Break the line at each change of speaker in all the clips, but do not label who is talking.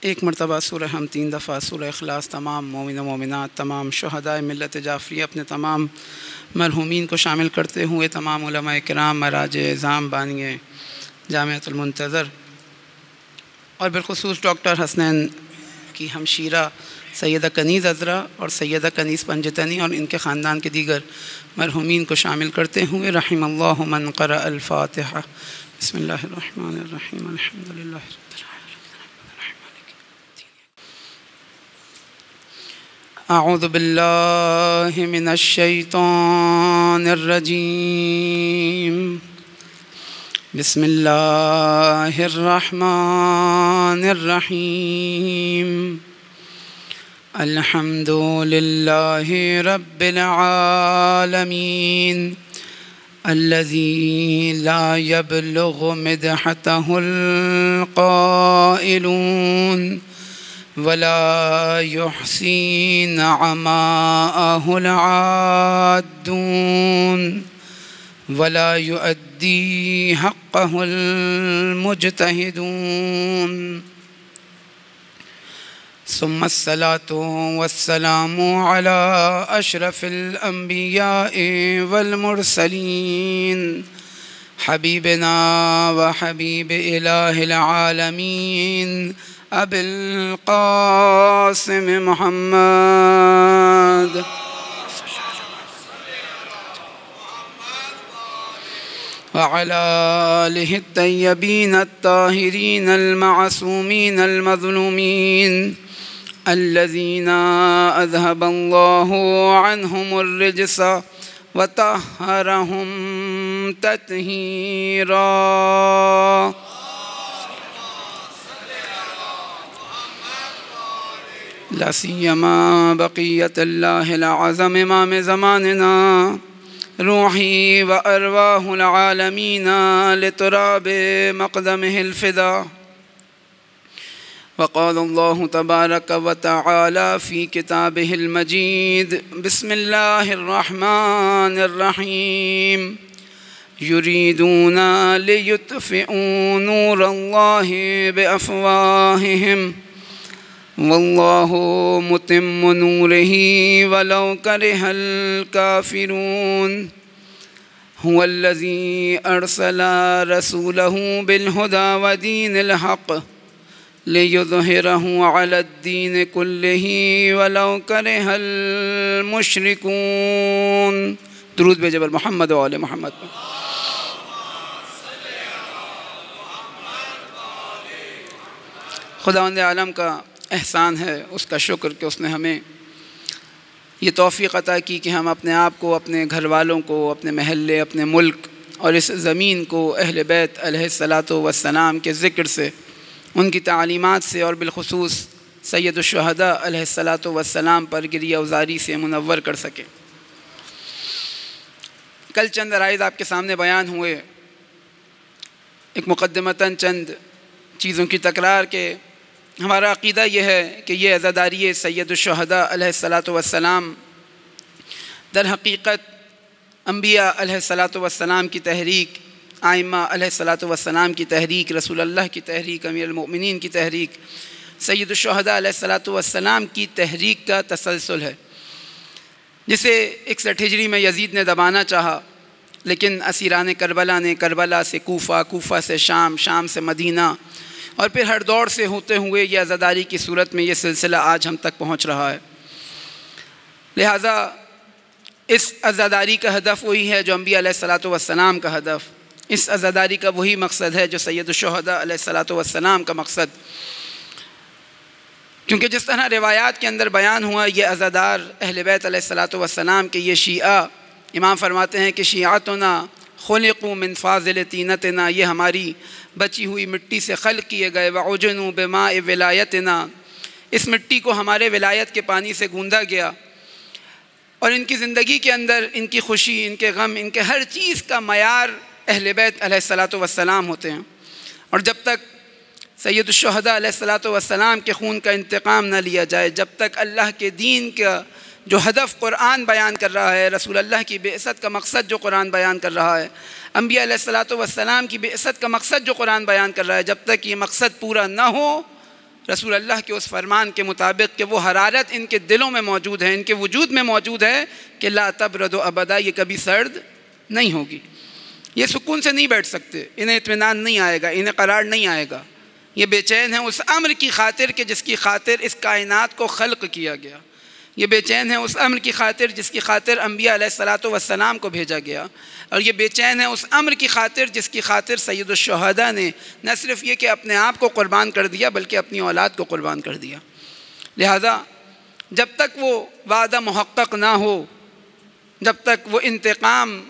ایک مرتبہ سورہ ہم 3 دفعہ سورہ اخلاص تمام مومن و مومنات، تمام شہدائے ملت جعفریہ، اپنے تمام مرحومین کو شامل کرتے ہوئے تمام علماء کرام، مراجع اعظام، بانی جامعۃ المنتظر اور بالخصوص ڈاکٹر حسنین کی ہمشیرہ سیدہ کنیز عذرا اور سیدہ کنیز پنجتنی اور ان کے خاندان کے دیگر مرحومین کو شامل کرتے ہوئے رحم اللہ من قرأ الفاتحہ۔ بسم اللہ الرحمن الرحیم، الحمدللہ رب العالمین، اعوذ باللہ من الشیطان الرجیم، بسم اللہ الرحمن الرحیم، الحمد للہ رب العالمین، الذي لا يبلغ مدحته القائلون ولا يحصي نعماءه العادون ولا يؤدي حقه المجتهدون، ثم الصلاة والسلام على أشرف الأنبياء والمرسلين، حبيبنا وحبيب إله العالمين أبي القاسم محمد وعلى آله الطيبين الطاهرين المعصومين المظلومين الذين أذهب الله عنهم الرجس وطهرهم تطهيرا، لا سيما بقية الله الأعظم إمام زماننا، روحي وأرواح العالمين لتراب مقدمه الفدا. وقال الله تبارك وتعالى في كتابه المجيد، بسم الله الرحمن الرحيم، يريدون ليطفئوا نور الله بأفواههم والله متم نوره ولو كره الكافرون، هو الذي أرسل رسوله بالهدى ودين الحق ليظهره على الدين كله ولو كره المشركون. درود بھیجے بر محمد و آل محمد. خداوند عالم کا احسان ہے، اس کا شکر کہ اس نے ہمیں یہ توفیق عطا کی کہ ہم اپنے آپ کو، اپنے گھر والوں کو، اپنے محلے، اپنے ملک اور اس زمین کو اہل بیت علیہ الصلاۃ والسلام کے ذکر سے، ان کی تعلیمات سے اور بالخصوص سید الشہداء علیہ الصلاۃ والسلام پر گریہ وزاری سے منور کر سکے. کل چند عرائض آپ کے سامنے بیان ہوئے، ایک مقدمتاً چند چیزوں کی تکرار کے ہمارا عقیدہ یہ ہے کہ یہ عزاداری سید الشہداء علیہ الصلاۃ والسلام در حقیقت انبیاء علیہ الصلاۃ والسلام کی تحریک، ائمہ علیہ الصلاۃ والسلام کی تحریک، رسول اللہ کی تحریک، امیر المؤمنین کی تحریک، سید الشہداء علیہ الصلاۃ والسلام کی تحریک کا تسلسل ہے، جسے 61 ہجری میں یزید نے دبانا چاہا، لیکن اسیران کربلا نے کربلا سے کوفہ، کوفہ سے شام، شام سے مدینہ اور پھر ہر دور سے ہوتے ہوئے یہ عزاداری کی صورت میں یہ سلسلہ آج ہم تک پہنچ رہا ہے. لہٰذا اس عزاداری کا ہدف وہی ہے جو انبیاء علیہ الصلاۃ والسلام کا ہدف، اس عزاداری کا وہی مقصد ہے جو سید الشہداء علیہ الصلاۃ والسلام کا مقصد. کیونکہ جس طرح روایات کے اندر بیان ہوا، یہ عزادار اہل بیت علیہ الصلاۃ والسلام کے یہ شیعہ، امام فرماتے ہیں کہ شیعتنا خلقوا من فاضل طینتنا، یہ ہماری بچی ہوئی مٹی سے خلق کیے گئے، وعجنوا بماء ولایتنا، اس مٹی کو ہمارے ولایت کے پانی سے گوندا گیا، اور ان کی زندگی کے اندر ان کی خوشی، ان کے غم، ان کے ہر چیز کا معیار اہل بیت علیہ الصلاۃ والسلام ہوتے ہیں. اور جب تک سید الشہداء علیہ الصلاۃ والسلام کے خون کا انتقام نہ لیا جائے، جب تک اللہ کے دین کا جو ہدف قرآن بیان کر رہا ہے، رسول اللہ کی بعثت کا مقصد جو قرآن بیان کر رہا ہے، انبیاء علیہ الصلاۃ والسلام کی بعثت کا مقصد جو قرآن بیان کر رہا ہے، جب تک یہ مقصد پورا نہ ہو، رسول اللہ کے اس فرمان کے مطابق کہ وہ حرارت ان کے دلوں میں موجود ہے، ان کے وجود میں موجود ہے کہ لا تبرد ابدا، یہ کبھی سرد نہیں ہوگی. یہ سکون سے نہیں بیٹھ سکتے، انہیں اطمینان نہیں آئے گا، انہیں قرار نہیں آئے گا. یہ بے چین ہیں اس امر کی خاطر کہ جس کی خاطر اس کائنات کو خلق کیا گیا. یہ بے چین ہیں اس امر کی خاطر جس کی خاطر انبیاء علیہ الصلاۃ والسلام کو بھیجا گیا. اور یہ بے چین ہیں اس امر کی خاطر جس کی خاطر سید الشہداء نے نہ صرف یہ کہ اپنے آپ کو قربان کر دیا بلکہ اپنی اولاد کو قربان کر دیا. لہذا جب تک وہ وعدہ محقق نہ ہو، جب تک وہ انتقام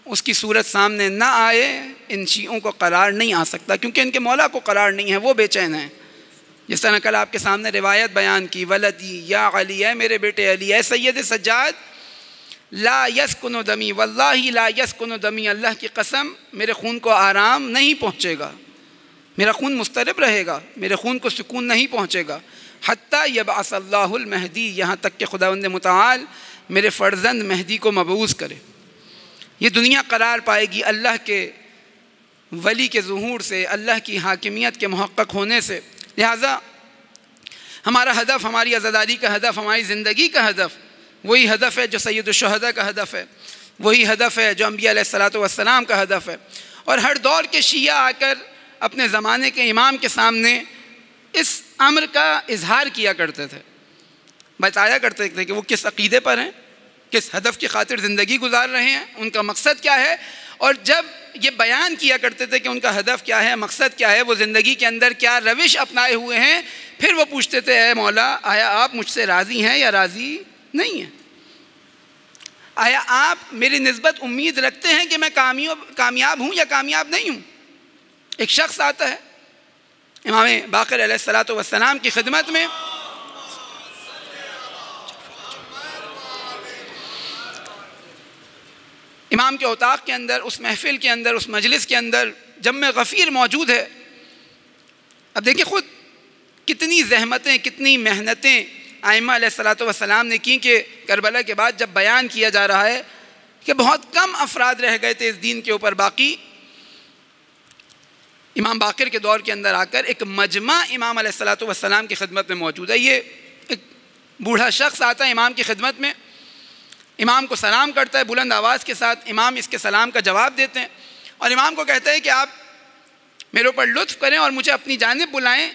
اس کی صورت سامنے نہ آئے، ان شیعوں کو قرار نہیں آ سکتا، کیونکہ ان کے مولا کو قرار نہیں ہے، وہ بے چین ہیں. جس طرح کل آپ کے سامنے روایت بیان کی، ولدی یا علی، اے میرے بیٹے علی، اے سید سجاد، لا یسکن دمی، واللہ لا یسکن دمی، اللہ کی قسم میرے خون کو آرام نہیں پہنچے گا، میرا خون مضطرب رہے گا، میرے خون کو سکون نہیں پہنچے گا، حتیٰ یبعث اللہ المہدی، یہاں تک کہ خداوند متعال میرے فرزند مہدی کو مبعوث کرے. یہ دنیا قرار پائے گی اللہ کے ولی کے ظہور سے، اللہ کی حاکمیت کے محقق ہونے سے. لہٰذا ہمارا ہدف، ہماری عزاداری کا ہدف، ہماری زندگی کا ہدف وہی ہدف ہے جو سید الشہداء کا ہدف ہے، وہی ہدف ہے جو انبیاء علیہ الصلاۃ والسلام کا ہدف ہے. اور ہر دور کے شیعہ آ کر اپنے زمانے کے امام کے سامنے اس امر کا اظہار کیا کرتے تھے، بتایا کرتے تھے کہ وہ کس عقیدے پر ہیں، کس ہدف کی خاطر زندگی گزار رہے ہیں، ان کا مقصد کیا ہے. اور جب یہ بیان کیا کرتے تھے کہ ان کا ہدف کیا ہے، مقصد کیا ہے، وہ زندگی کے اندر کیا روش اپنائے ہوئے ہیں، پھر وہ پوچھتے تھے اے مولا، آیا آپ مجھ سے راضی ہیں یا راضی نہیں ہیں؟ آیا آپ میری نسبت امید رکھتے ہیں کہ میں کامیاب ہوں یا کامیاب نہیں ہوں؟ ایک شخص آتا ہے امام باقر علیہ الصلاۃ والسلام کی خدمت میں، امام کے اوطاق کے اندر، اس محفل کے اندر، اس مجلس کے اندر جم غفیر موجود ہے. اب دیکھیں خود کتنی زحمتیں، کتنی محنتیں ائمہ علیہ الصلاۃ والسلام نے کی کہ کربلا کے بعد جب بیان کیا جا رہا ہے کہ بہت کم افراد رہ گئے تھے اس دین کے اوپر باقی، امام باقر کے دور کے اندر آ کر ایک مجمع امام علیہ الصلاۃ والسلام کی خدمت میں موجود ہے. یہ ایک بوڑھا شخص آتا ہے امام کی خدمت میں، امام کو سلام کرتا ہے بلند آواز کے ساتھ، امام اس کے سلام کا جواب دیتے ہیں اور امام کو کہتا ہے کہ آپ میرے اوپر لطف کریں اور مجھے اپنی جانب بلائیں.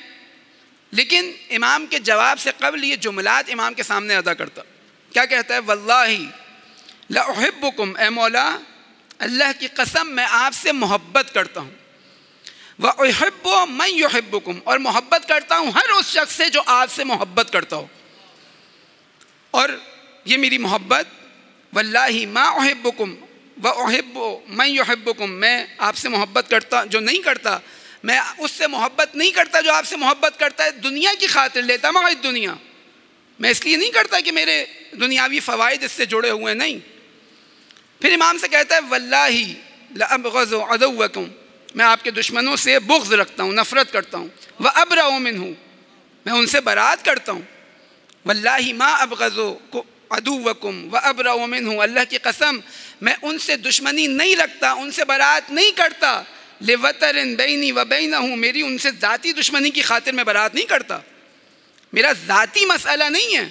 لیکن امام کے جواب سے قبل یہ جملات امام کے سامنے ادا کرتا. کیا کہتا ہے؟ واللہ لأحبکم، اے مولا اللہ کی قسم میں آپ سے محبت کرتا ہوں، وأحب من یحبکم، اور محبت کرتا ہوں ہر اس شخص سے جو آپ سے محبت کرتا ہو. اور یہ میری محبت، واللہ ما احبکم واحب من یحبکم، میں آپ سے محبت کرتا جو نہیں کرتا، میں اس سے محبت نہیں کرتا جو آپ سے محبت کرتا ہے دنیا کی خاطر، لیتا مع الدنیا، میں اس لیے نہیں کرتا کہ میرے دنیاوی فوائد اس سے جڑے ہوئے، نہیں. پھر امام سے کہتا ہے واللہ لابغض عدوکم، میں آپ کے دشمنوں سے بغض رکھتا ہوں، نفرت کرتا ہوں، وابرأ منہ، میں ان سے برات کرتا ہوں. واللہ ما ابغض عدوکم وابرأ منہ، اللہ کی قسم میں ان سے دشمنی نہیں رکھتا، ان سے برات نہیں کرتا، لوتر بینی و بینہ، میری ان سے ذاتی دشمنی کی خاطر میں برات نہیں کرتا، میرا ذاتی مسئلہ نہیں ہے،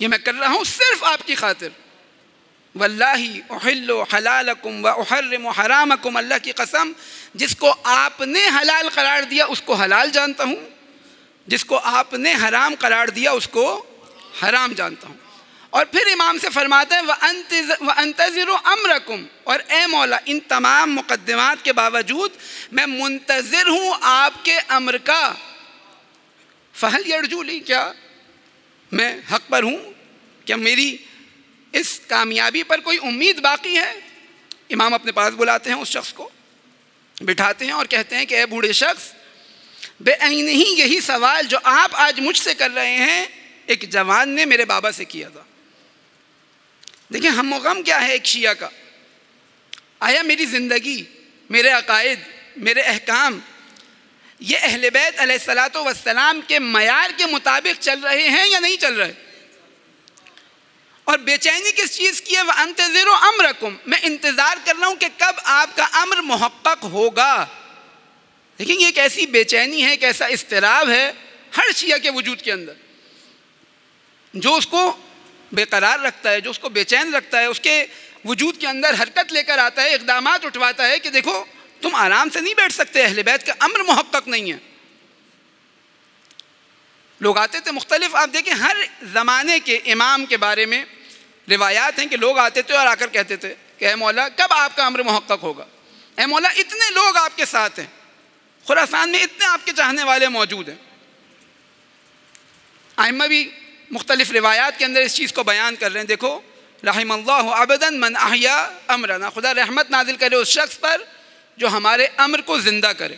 یہ میں کر رہا ہوں صرف آپ کی خاطر. واللہ احل حلالکم و احرم حرامکم، اللہ کی قسم جس کو آپ نے حلال قرار دیا اس کو حلال جانتا ہوں، جس کو آپ نے حرام قرار دیا اس کو حرام جانتا ہوں. اور پھر امام سے فرماتے ہیں وانتظر امرکم، اور اے مولا ان تمام مقدمات کے باوجود میں منتظر ہوں آپ کے امر کا. فہل یرجو لی، کیا میں حق پر ہوں، کیا میری اس کامیابی پر کوئی امید باقی ہے؟ امام اپنے پاس بلاتے ہیں اس شخص کو، بٹھاتے ہیں اور کہتے ہیں کہ اے بوڑھے شخص، بے عین ہی یہی سوال جو آپ آج مجھ سے کر رہے ہیں ایک جوان نے میرے بابا سے کیا تھا. دیکھیں ہم و غم کیا ہے ایک شیعہ کا. آیا میری زندگی، میرے عقائد، میرے احکام یہ اہل بیت علیہ الصلاۃ والسلام کے معیار کے مطابق چل رہے ہیں یا نہیں چل رہے؟ اور بے چینی کس چیز کی ہے؟ وانتظر امرکم، میں انتظار کر رہا ہوں کہ کب آپ کا امر محقق ہوگا. لیکن یہ ایک ایسی بے چینی ہے، ایک ایسا اضطراب ہے ہر شیعہ کے وجود کے اندر جو اس کو بے قرار رکھتا ہے, جو اس کو بے چین رکھتا ہے, اس کے وجود کے اندر حرکت لے کر آتا ہے, اقدامات اٹھواتا ہے کہ دیکھو تم آرام سے نہیں بیٹھ سکتے, اہل بیت کا امر محقق نہیں ہے. لوگ آتے تھے مختلف, آپ دیکھیں ہر زمانے کے امام کے بارے میں روایات ہیں کہ لوگ آتے تھے اور آ کر کہتے تھے کہ اے مولا کب آپ کا امر محقق ہوگا, اے مولا اتنے لوگ آپ کے ساتھ ہیں, خراسان میں اتنے آپ کے چاہنے والے موجود ہیں. ائمہ بھی مختلف روایات کے اندر اس چیز کو بیان کر رہے ہیں. دیکھو رحم اللہ عبدا من احیا امرنا, خدا رحمت نازل کرے اس شخص پر جو ہمارے امر کو زندہ کرے.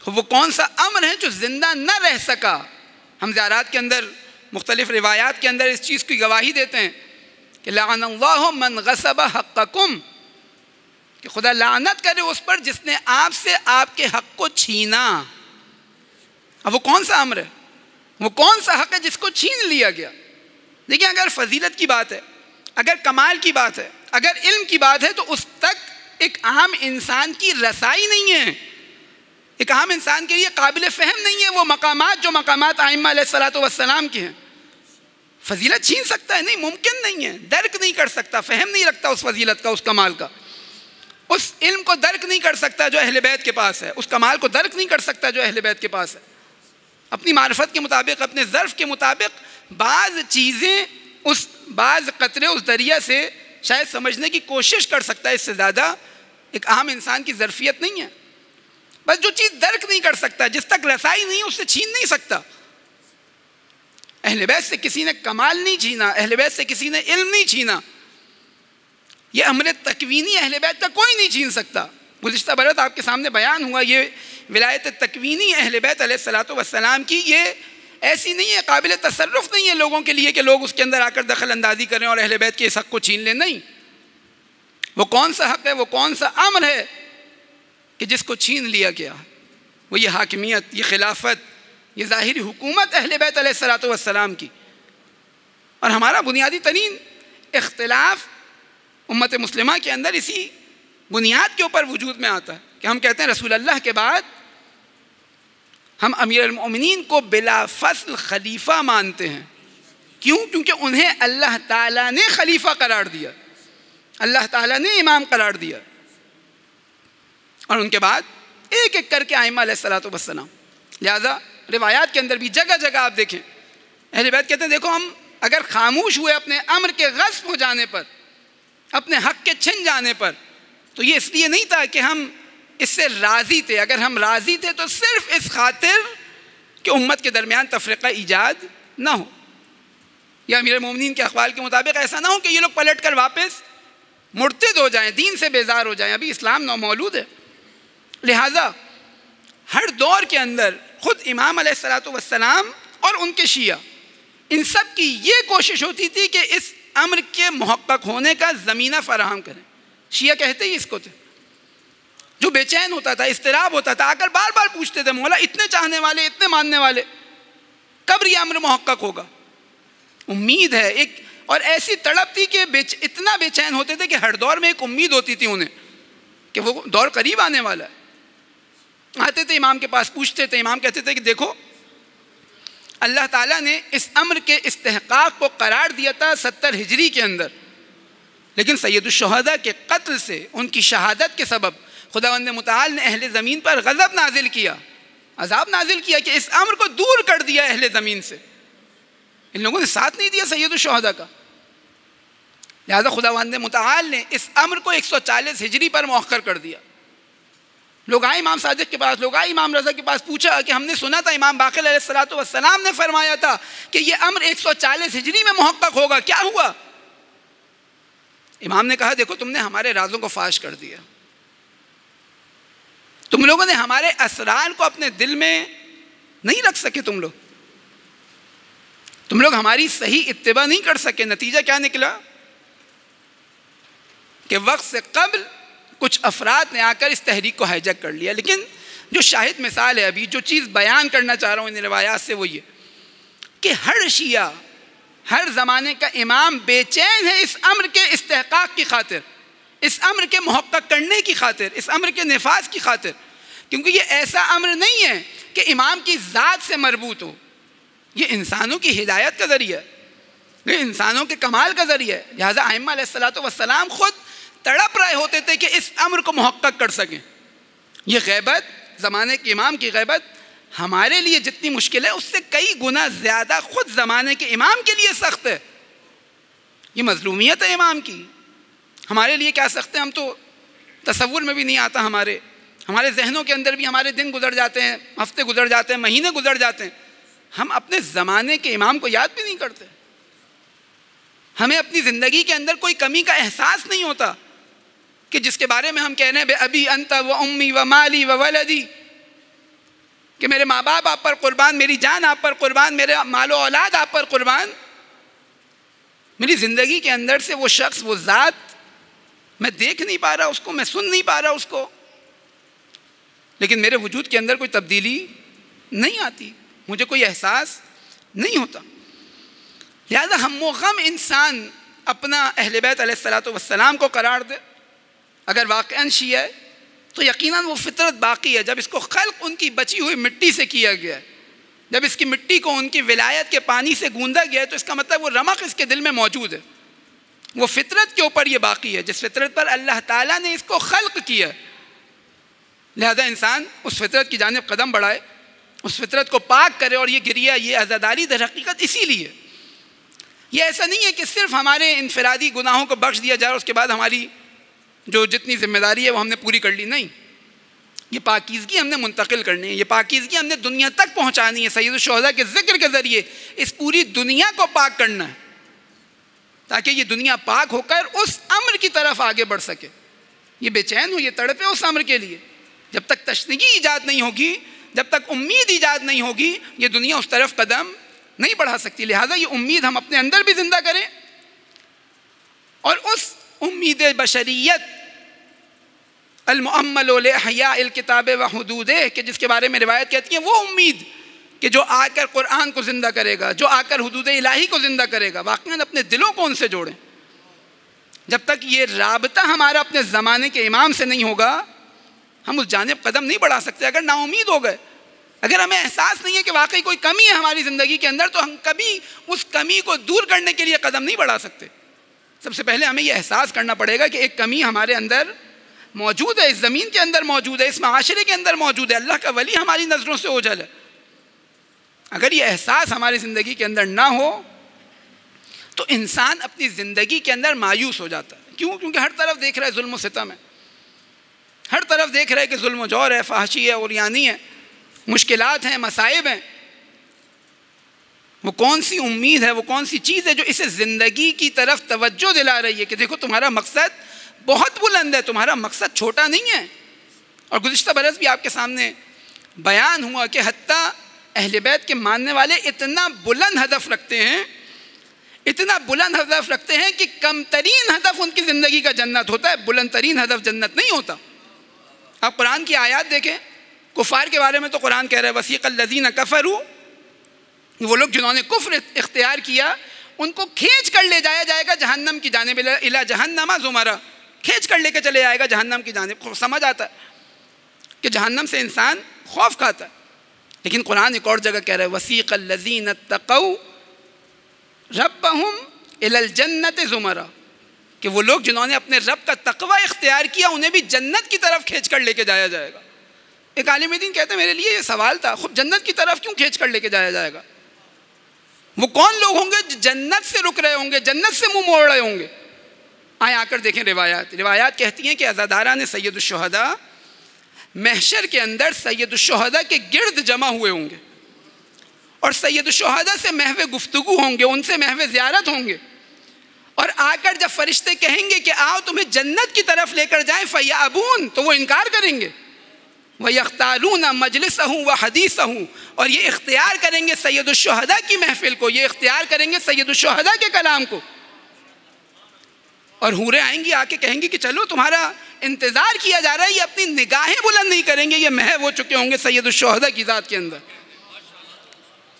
وہ کون سا امر ہے جو زندہ نہ رہ سکا؟ ہم زیارات کے اندر مختلف روایات کے اندر اس چیز کی گواہی دیتے ہیں کہ لعن اللہ من غصب حقکم, کہ خدا لعنت کرے اس پر جس نے آپ سے آپ کے حق کو چھینا. اب وہ کون سا امر ہے, وہ کون سا حق ہے جس کو چھین لیا گیا؟ دیکھیں اگر فضیلت کی بات ہے, اگر کمال کی بات ہے, اگر علم کی بات ہے, تو اس تک ایک عام انسان کی رسائی نہیں ہے, ایک عام انسان کے لیے قابل فہم نہیں ہے وہ مقامات جو مقامات ائمہ علیہ الصلوۃ والسلام کی ہیں. فضیلت چھین سکتا ہے؟ نہیں, ممکن نہیں ہے, درک نہیں کر سکتا, فہم نہیں رکھتا اس فضیلت کا, اس کمال کا, اس علم کو درک نہیں کر سکتا جو اہل بیت کے پاس ہے, اس کمال کو درک نہیں کر سکتا جو اہل بیت کے پاس ہے. اپنی معرفت کے مطابق, اپنے ظرف کے مطابق بعض چیزیں, اس بعض قطرے اس دریا سے شاید سمجھنے کی کوشش کر سکتا ہے, اس سے زیادہ ایک عام انسان کی ظرفیت نہیں ہے. بس جو چیز درک نہیں کر سکتا, جس تک رسائی نہیں, اس سے چھین نہیں سکتا. اہل بیت سے کسی نے کمال نہیں چھینا, اہل بیت سے کسی نے علم نہیں چھینا. یہ امر تکوینی اہل بیت کا کوئی نہیں چھین سکتا. گزشتہ برس آپ کے سامنے بیان ہوا, یہ ولایت تکوینی اہل بیت علیہ الصلوۃ والسلام کی, یہ ایسی نہیں ہے, قابل تصرف نہیں ہے لوگوں کے لیے کہ لوگ اس کے اندر آ کر دخل اندازی کریں اور اہل بیت کے اس حق کو چھین لیں. نہیں, وہ کون سا حق ہے, وہ کون سا امر ہے کہ جس کو چھین لیا گیا؟ وہ یہ حاکمیت, یہ خلافت, یہ ظاہری حکومت اہل بیت علیہ الصلوۃ والسلام کی. اور ہمارا بنیادی ترین اختلاف امت مسلمہ کے اندر اسی بنیاد کے اوپر وجود میں آتا ہے کہ ہم کہتے ہیں رسول اللہ کے بعد ہم امیر المؤمنین کو بلا فصل خلیفہ مانتے ہیں. کیوں؟ کیونکہ انہیں اللہ تعالیٰ نے خلیفہ قرار دیا, اللہ تعالیٰ نے امام قرار دیا. اور ان کے بعد ایک ایک کر کے ائمہ علیہ الصلوۃ والسلام. لہذا روایات کے اندر بھی جگہ جگہ آپ دیکھیں اہل بیت کہتے ہیں دیکھو ہم اگر خاموش ہوئے اپنے امر کے غصب ہو جانے پر, اپنے حق کے چھن جانے پر, تو یہ اس لیے نہیں تھا کہ ہم اس سے راضی تھے. اگر ہم راضی تھے تو صرف اس خاطر کہ امت کے درمیان تفرقہ ایجاد نہ ہو, یا امیر المومنین کے اقوال کے مطابق ایسا نہ ہو کہ یہ لوگ پلٹ کر واپس مرتد ہو جائیں, دین سے بیزار ہو جائیں. ابھی اسلام نومولود ہے. لہٰذا ہر دور کے اندر خود امام علیہ الصلوۃ والسلام اور ان کے شیعہ, ان سب کی یہ کوشش ہوتی تھی کہ اس امر کے محقق ہونے کا زمینہ فراہم کریں. شیعہ کہتے ہی اس کو تھے. جو بے چین ہوتا تھا, اضطراب ہوتا تھا, آ کر بار بار پوچھتے تھے مولا اتنے چاہنے والے, اتنے ماننے والے, کب یہ امر محقق ہوگا؟ امید ہے ایک, اور ایسی تڑپ تھی کہ اتنا بے چین ہوتے تھے کہ ہر دور میں ایک امید ہوتی تھی انہیں کہ وہ دور قریب آنے والا ہے. آتے تھے امام کے پاس, پوچھتے تھے, امام کہتے تھے کہ دیکھو اللہ تعالیٰ نے اس امر کے استحقاق کو قرار دیا تھا 70 ہجری کے اندر, لیکن سید الشہداء کے قتل سے, ان کی شہادت کے سبب خداوند متعال نے اہل زمین پر غضب نازل کیا, عذاب نازل کیا کہ اس امر کو دور کر دیا اہل زمین سے. ان لوگوں نے ساتھ نہیں دیا سید الشہداء کا. لہذا خداوند متعال نے اس امر کو 140 ہجری پر مؤخر کر دیا. لوگ آئے امام صادق کے پاس, لوگ آئے امام رضا کے پاس, پوچھا کہ ہم نے سنا تھا امام باقر علیہ الصلوۃ والسلام نے فرمایا تھا کہ یہ امر 140 ہجری میں محقق ہوگا, کیا ہوا؟ امام نے کہا دیکھو تم نے ہمارے رازوں کو فاش کر دیا, تم لوگوں نے ہمارے اسرار کو اپنے دل میں نہیں رکھ سکے, تم لوگ ہماری صحیح اتباع نہیں کر سکے. نتیجہ کیا نکلا کہ وقت سے قبل کچھ افراد نے آ کر اس تحریک کو ہائیجیک کر لیا. لیکن جو شاہد مثال ہے, ابھی جو چیز بیان کرنا چاہ رہا ہوں ان روایات سے, وہ یہ کہ ہر شیعہ, ہر زمانے کا امام بے چین ہے اس امر کے استحقاق کی خاطر, اس امر کے محقق کرنے کی خاطر, اس امر کے نفاذ کی خاطر, کیونکہ یہ ایسا امر نہیں ہے کہ امام کی ذات سے مربوط ہو. یہ انسانوں کی ہدایت کا ذریعہ ہے, یہ انسانوں کے کمال کا ذریعہ ہے. لہٰذا ائمہ علیہ الصلوۃ والسلام خود تڑپ رہے ہوتے تھے کہ اس امر کو محقق کر سکیں. یہ غیبت, زمانے کے امام کی غیبت ہمارے لیے جتنی مشکل ہے اس سے کئی گنا زیادہ خود زمانے کے امام کے لیے سخت ہے. یہ مظلومیت ہے امام کی. ہمارے لیے کیا سخت ہے, ہم تو تصور میں بھی نہیں آتا. ہمارے ذہنوں کے اندر بھی ہمارے دن گزر جاتے ہیں, ہفتے گزر جاتے ہیں, مہینے گزر جاتے ہیں, ہم اپنے زمانے کے امام کو یاد بھی نہیں کرتے. ہمیں اپنی زندگی کے اندر کوئی کمی کا احساس نہیں ہوتا کہ جس کے بارے میں ہم کہہ رہے ہیں بے ابی انت و امی و مالی و ولدی, کہ میرے ماں باپ آپ پر قربان, میری جان آپ پر قربان, میرے مال و اولاد آپ پر قربان. میری زندگی کے اندر سے وہ شخص, وہ ذات میں دیکھ نہیں پا رہا اس کو, میں سن نہیں پا رہا اس کو, لیکن میرے وجود کے اندر کوئی تبدیلی نہیں آتی, مجھے کوئی احساس نہیں ہوتا. لہذا ہم و غم انسان اپنا اہل بیت علیہ الصلوۃ والسلام کو قرار دے, اگر واقعاً شیعہ ہے تو یقیناً وہ فطرت باقی ہے. جب اس کو خلق ان کی بچی ہوئی مٹی سے کیا گیا ہے, جب اس کی مٹی کو ان کی ولایت کے پانی سے گوندا گیا ہے, تو اس کا مطلب وہ رمق اس کے دل میں موجود ہے. وہ فطرت کے اوپر یہ باقی ہے جس فطرت پر اللہ تعالیٰ نے اس کو خلق کیا. لہذا انسان اس فطرت کی جانب قدم بڑھائے, اس فطرت کو پاک کرے. اور یہ گریہ, یہ عزاداری در حقیقت اسی لیے. یہ ایسا نہیں ہے کہ صرف ہمارے انفرادی گناہوں کو بخش دیا جائے اور اس کے بعد ہماری جو جتنی ذمہ داری ہے وہ ہم نے پوری کر لی. نہیں, یہ پاکیزگی ہم نے منتقل کرنی ہے, یہ پاکیزگی ہم نے دنیا تک پہنچانی ہے. سید الشہداء کے ذکر کے ذریعے اس پوری دنیا کو پاک کرنا ہے تاکہ یہ دنیا پاک ہو کر اس امر کی طرف آگے بڑھ سکے. یہ بے چین ہو, یہ تڑپے اس امر کے لیے. جب تک تشنگی ایجاد نہیں ہوگی, جب تک امید ایجاد نہیں ہوگی, یہ دنیا اس طرف قدم نہیں بڑھا سکتی. لہٰذا یہ امید ہم اپنے اندر بھی زندہ کریں, اور اس امید بشریت المؤمل لاحیاء الکتاب و حدودہ, کہ جس کے بارے میں روایت کہتی ہے, وہ امید کہ جو آ کر قرآن کو زندہ کرے گا, جو آ کر حدود الہی کو زندہ کرے گا. واقعاً اپنے دلوں کو ان سے جوڑیں. جب تک یہ رابطہ ہمارا اپنے زمانے کے امام سے نہیں ہوگا, ہم اس جانب قدم نہیں بڑھا سکتے. اگر نا امید ہو گئے, اگر ہمیں احساس نہیں ہے کہ واقعی کوئی کمی ہے ہماری زندگی کے اندر, تو ہم کبھی اس کمی کو دور کرنے کے لیے قدم نہیں بڑھا سکتے. سب سے پہلے ہمیں یہ احساس کرنا پڑے گا کہ ایک کمی ہمارے اندر موجود ہے, اس زمین کے اندر موجود ہے, اس معاشرے کے اندر موجود ہے. اللہ کا ولی ہماری نظروں سے اوجھل ہے. اگر یہ احساس ہماری زندگی کے اندر نہ ہو تو انسان اپنی زندگی کے اندر مایوس ہو جاتا ہے. کیوں؟ کیونکہ ہر طرف دیکھ رہا ہے ظلم و ستم ہے, ہر طرف دیکھ رہا ہے کہ ظلم و جور ہے, فحاشی ہے, عریانی ہے, مشکلات ہیں, مصائب ہیں. وہ کون سی امید ہے, وہ کون سی چیز ہے جو اسے زندگی کی طرف توجہ دلا رہی ہے کہ دیکھو تمہارا مقصد بہت بلند ہے, تمہارا مقصد چھوٹا نہیں ہے. اور گزشتہ برس بھی آپ کے سامنے بیان ہوا کہ حتیٰ اہل بیت کے ماننے والے اتنا بلند ہدف رکھتے ہیں, اتنا بلند ہدف رکھتے ہیں کہ کم ترین ہدف ان کی زندگی کا جنت ہوتا ہے, بلند ترین ہدف جنت نہیں ہوتا. آپ قرآن کی آیات دیکھیں, کفار کے بارے میں تو قرآن کہہ رہا ہے وسیق الذین کفروا, وہ لوگ جنہوں نے کفر اختیار کیا ان کو کھینچ کر لے جایا جائے گا جہنم کی جانب, الی جہنم زمرا, کھینچ کر لے کے چلے جائے گا جہنم کی جانب. سمجھ آتا ہے کہ جہنم سے انسان خوف کھاتا ہے. لیکن قرآن ایک اور جگہ کہہ رہا ہے وسیق الذین اتقوا ربہم الی الجنۃ زمرا, کہ وہ لوگ جنہوں نے اپنے رب کا تقوی اختیار کیا انہیں بھی جنت کی طرف کھینچ کر لے کے جایا جائے گا. ایک عالم دین کہتے ہیں میرے لیے یہ سوال تھا, خود جنت کی طرف کیوں کھینچ کر لے کے جایا جائے گا؟ وہ کون لوگ ہوں گے جو جنت سے رک رہے ہوں گے, جنت سے منہ موڑ رہے ہوں گے؟ آئیں آ کر دیکھیں روایات کہتی ہیں کہ عزاداران سید الشہداء محشر کے اندر سید الشہداء کے گرد جمع ہوئے ہوں گے, اور سید الشہداء سے محو گفتگو ہوں گے, ان سے محو زیارت ہوں گے. اور آ کر جب فرشتے کہیں گے کہ آؤ تمہیں جنت کی طرف لے کر جائیں, فیابون, تو وہ انکار کریں گے. وَيَخْتَارُونَ مَجْلِسَهُ وَحَدِيثَهُ, اور یہ اختیار کریں گے سید الشہداء کی محفل کو, یہ اختیار کریں گے سید الشہداء کے کلام کو. اور حوریں آئیں گی, آ کے کہیں گی کہ چلو تمہارا انتظار کیا جا رہا ہے. یہ اپنی نگاہیں بلند نہیں کریں گے, یہ محو ہو چکے ہوں گے سید الشہداء کی ذات کے اندر.